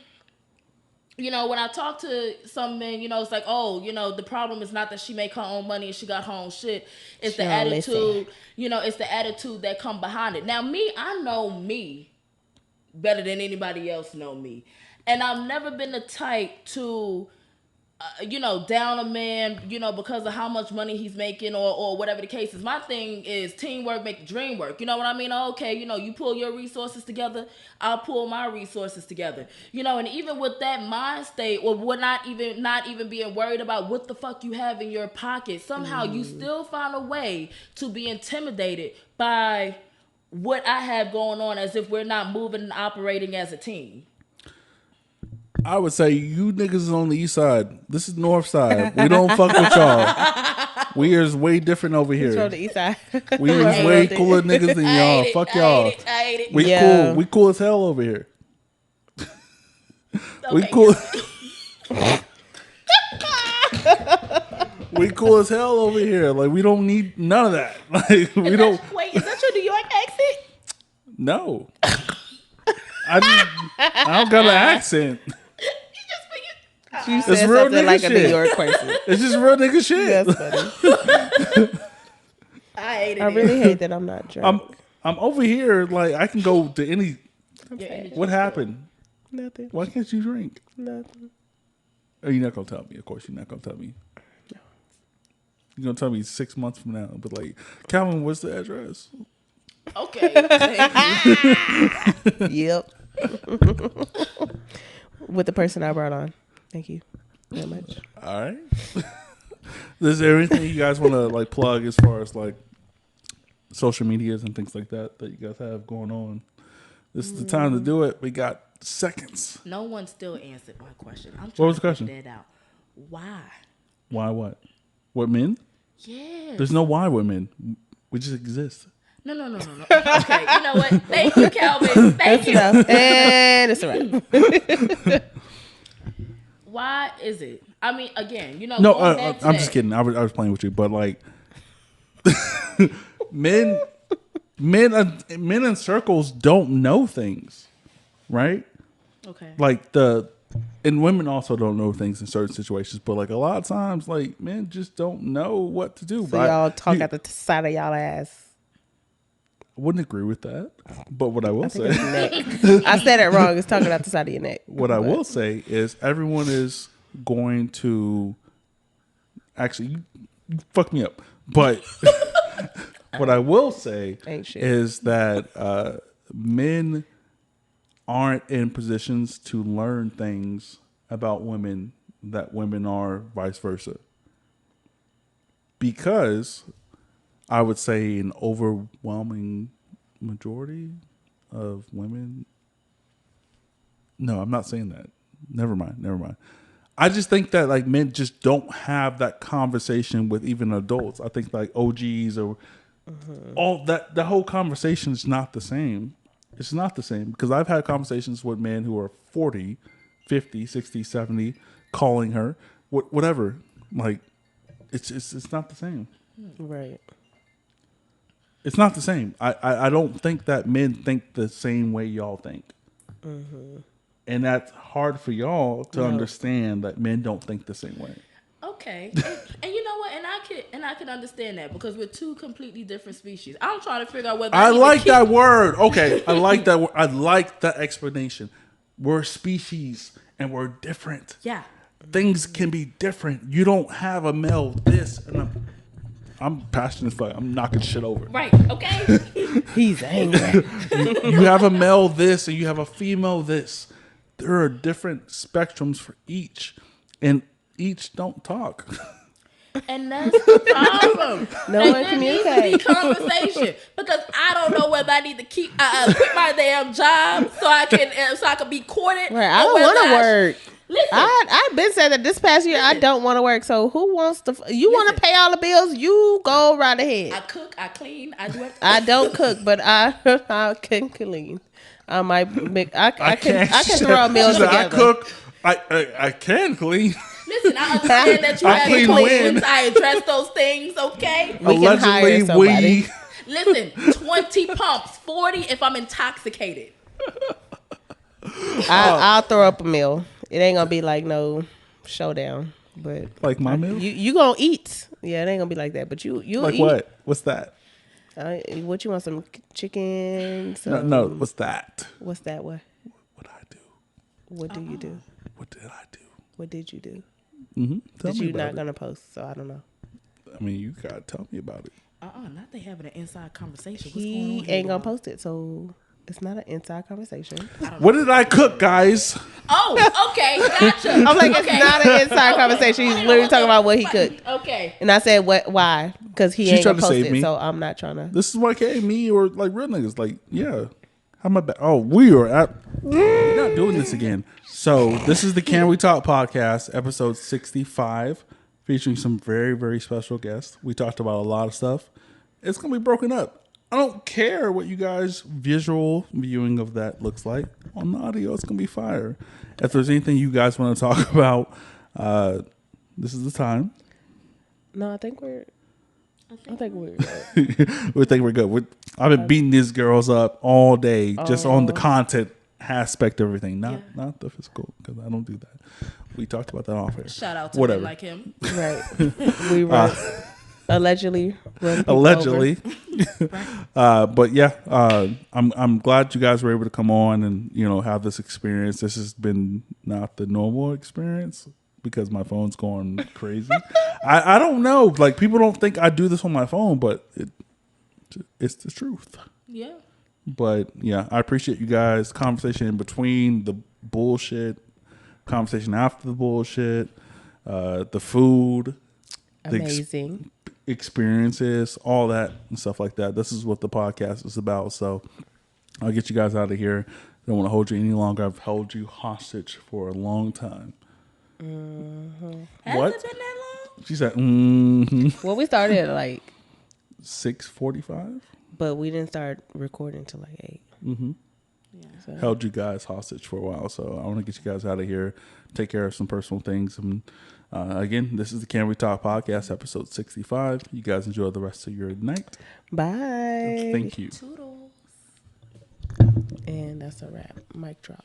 when I talk to some men, it's like, oh, the problem is not that she make her own money and she got her own shit. It's the attitude, it's the attitude that come behind it. Now, I know me better than anybody else know me. And I've never been the type to, down a man, because of how much money he's making or whatever the case is. My thing is teamwork make the dream work. You know what I mean? Okay, you pull your resources together, I'll pull my resources together. And even with that mind state, or not even being worried about what the fuck you have in your pocket, somehow you still find a way to be intimidated by what I have going on, as if we're not moving and operating as a team. I would say you niggas is on the east side. This is north side. We don't fuck with y'all. We is way different over here. From the east side. We is way cooler niggas than y'all. Fuck y'all. I hate it. We cool. We cool as hell over here. We cool. We cool as hell over here. Like, we don't need none of that. Like, we don't. Wait, is that your New York accent? No. I don't got an accent. You said it's real something like shit. A New York person. It's just real nigga shit. That's funny. I really hate that I'm not drunk. I'm over here, like, I can go to any. What happened? Nothing. Why can't you drink? Nothing. Oh, you're not gonna tell me. Of course, you're not gonna tell me. No. You're gonna tell me 6 months from now. But like, Calvin, what's the address? Okay. Yep. With the person I brought on. Thank you very much. All right. Is there anything you guys want to like plug as far as like social medias and things like that you guys have going on? This is the time to do it. We got seconds. No one still answered my question. I'm trying what was the to question? figure that out. Why? Why what? What men? Yes. There's no why with men. We just exist. No. Okay, you know what? Thank you, Calvin. Thank you. And it's all right. Why is it? I mean, again, No, I'm just kidding. I was playing with you, but like, men in circles don't know things, right? Okay. Like and women also don't know things in certain situations, but like a lot of times, like men just don't know what to do. So y'all talk at the side of y'all ass. I wouldn't agree with that, but what I will say, I said it wrong. It's talking out the side of your neck. What I will say is everyone is going to actually you fuck me up, but what I will say is that men aren't in positions to learn things about women that women are, vice versa, because I would say an overwhelming majority of women. No, I'm not saying that. Never mind. I just think that like men just don't have that conversation with even adults. I think like OGs or all that, the whole conversation is not the same. It's not the same because I've had conversations with men who are 40, 50, 60, 70, calling her, whatever. Like, it's not the same. Right. It's not the same. I don't think that men think the same way y'all think. Mm-hmm. And that's hard for y'all to understand that men don't think the same way. Okay. And you know what? And I can understand that because we're two completely different species. I'm trying to figure out whether I like that word. Okay. I like that. I like that explanation. We're species and we're different. Yeah. Things can be different. You don't have a male this, and I'm passionate as fuck. I'm knocking shit over. Right. Okay. He's angry. You have a male this, and you have a female this. There are different spectrums for each, and each don't talk. And that's the problem. No one communicates. Conversation, because I don't know whether I need to quit my damn job so I can be courted. Right. I don't want to work. Listen, I've been saying that this past year. I don't want to work. So who wants to? You want to pay all the bills? You go right ahead. I cook, I clean, I do everything. I don't cook, but I can clean. I might make. I can throw a meal together. I cook. I can clean. Listen, I understand that you have emotions. I address those things, okay? Allegedly, Listen, 20 pumps, 40 if I'm intoxicated. I'll throw up a meal. It ain't gonna be like no showdown, but like my meal. You gonna eat? Yeah, it ain't gonna be like that. But you like eat. What? What's that? What you want? Some chicken? No. What's that? What's that? What I do? What do you do? What did I do? What did you do? Mm-hmm. That you not gonna post? So I don't know. I mean, you gotta tell me about it. Not they having an inside conversation. What's He going on here, ain't gonna post it, so it's not an inside conversation. What did I cook, guys? Oh, okay, gotcha. I'm like, it's not an inside conversation. He's literally talking about what he cooked. Okay. And I said, what? Why? Because he ain't gonna post it, me. so I'm not trying to. This is why me or like real niggas. Like, yeah. How am I back? Oh, we're not doing this again. So this is the Can We Talk podcast, episode 65, featuring some very, very special guests. We talked about a lot of stuff. It's going to be broken up. I don't care what you guys' visual viewing of that looks like. On the audio, it's going to be fire. If there's anything you guys want to talk about, this is the time. No, I think we're good. We think we're good. I've been beating these girls up all day just on the content aspect of everything, not the physical, because I don't do that. We talked about that off air. Shout out to men like him. Right. We were allegedly. But yeah, I'm glad you guys were able to come on and have this experience. This has been not the normal experience because my phone's going crazy. I don't know. Like, people don't think I do this on my phone, but it's the truth. Yeah. But yeah, I appreciate you guys. Conversation in between the bullshit, conversation after the bullshit, the food, amazing experiences, all that and stuff like that. This is what the podcast is about. So I'll get you guys out of here. I don't want to hold you any longer. I've held you hostage for a long time. Mm-hmm. Has it been that long? She said, mm-hmm. Well, we started at like 6:45. But we didn't start recording till like 8. Mm-hmm. Yeah. So. Held you guys hostage for a while, so I want to get you guys out of here, take care of some personal things. And again, this is the Can We Talk podcast, episode 65. You guys enjoy the rest of your night. Bye. Thank you. Toodles. And that's a wrap. Mic drop.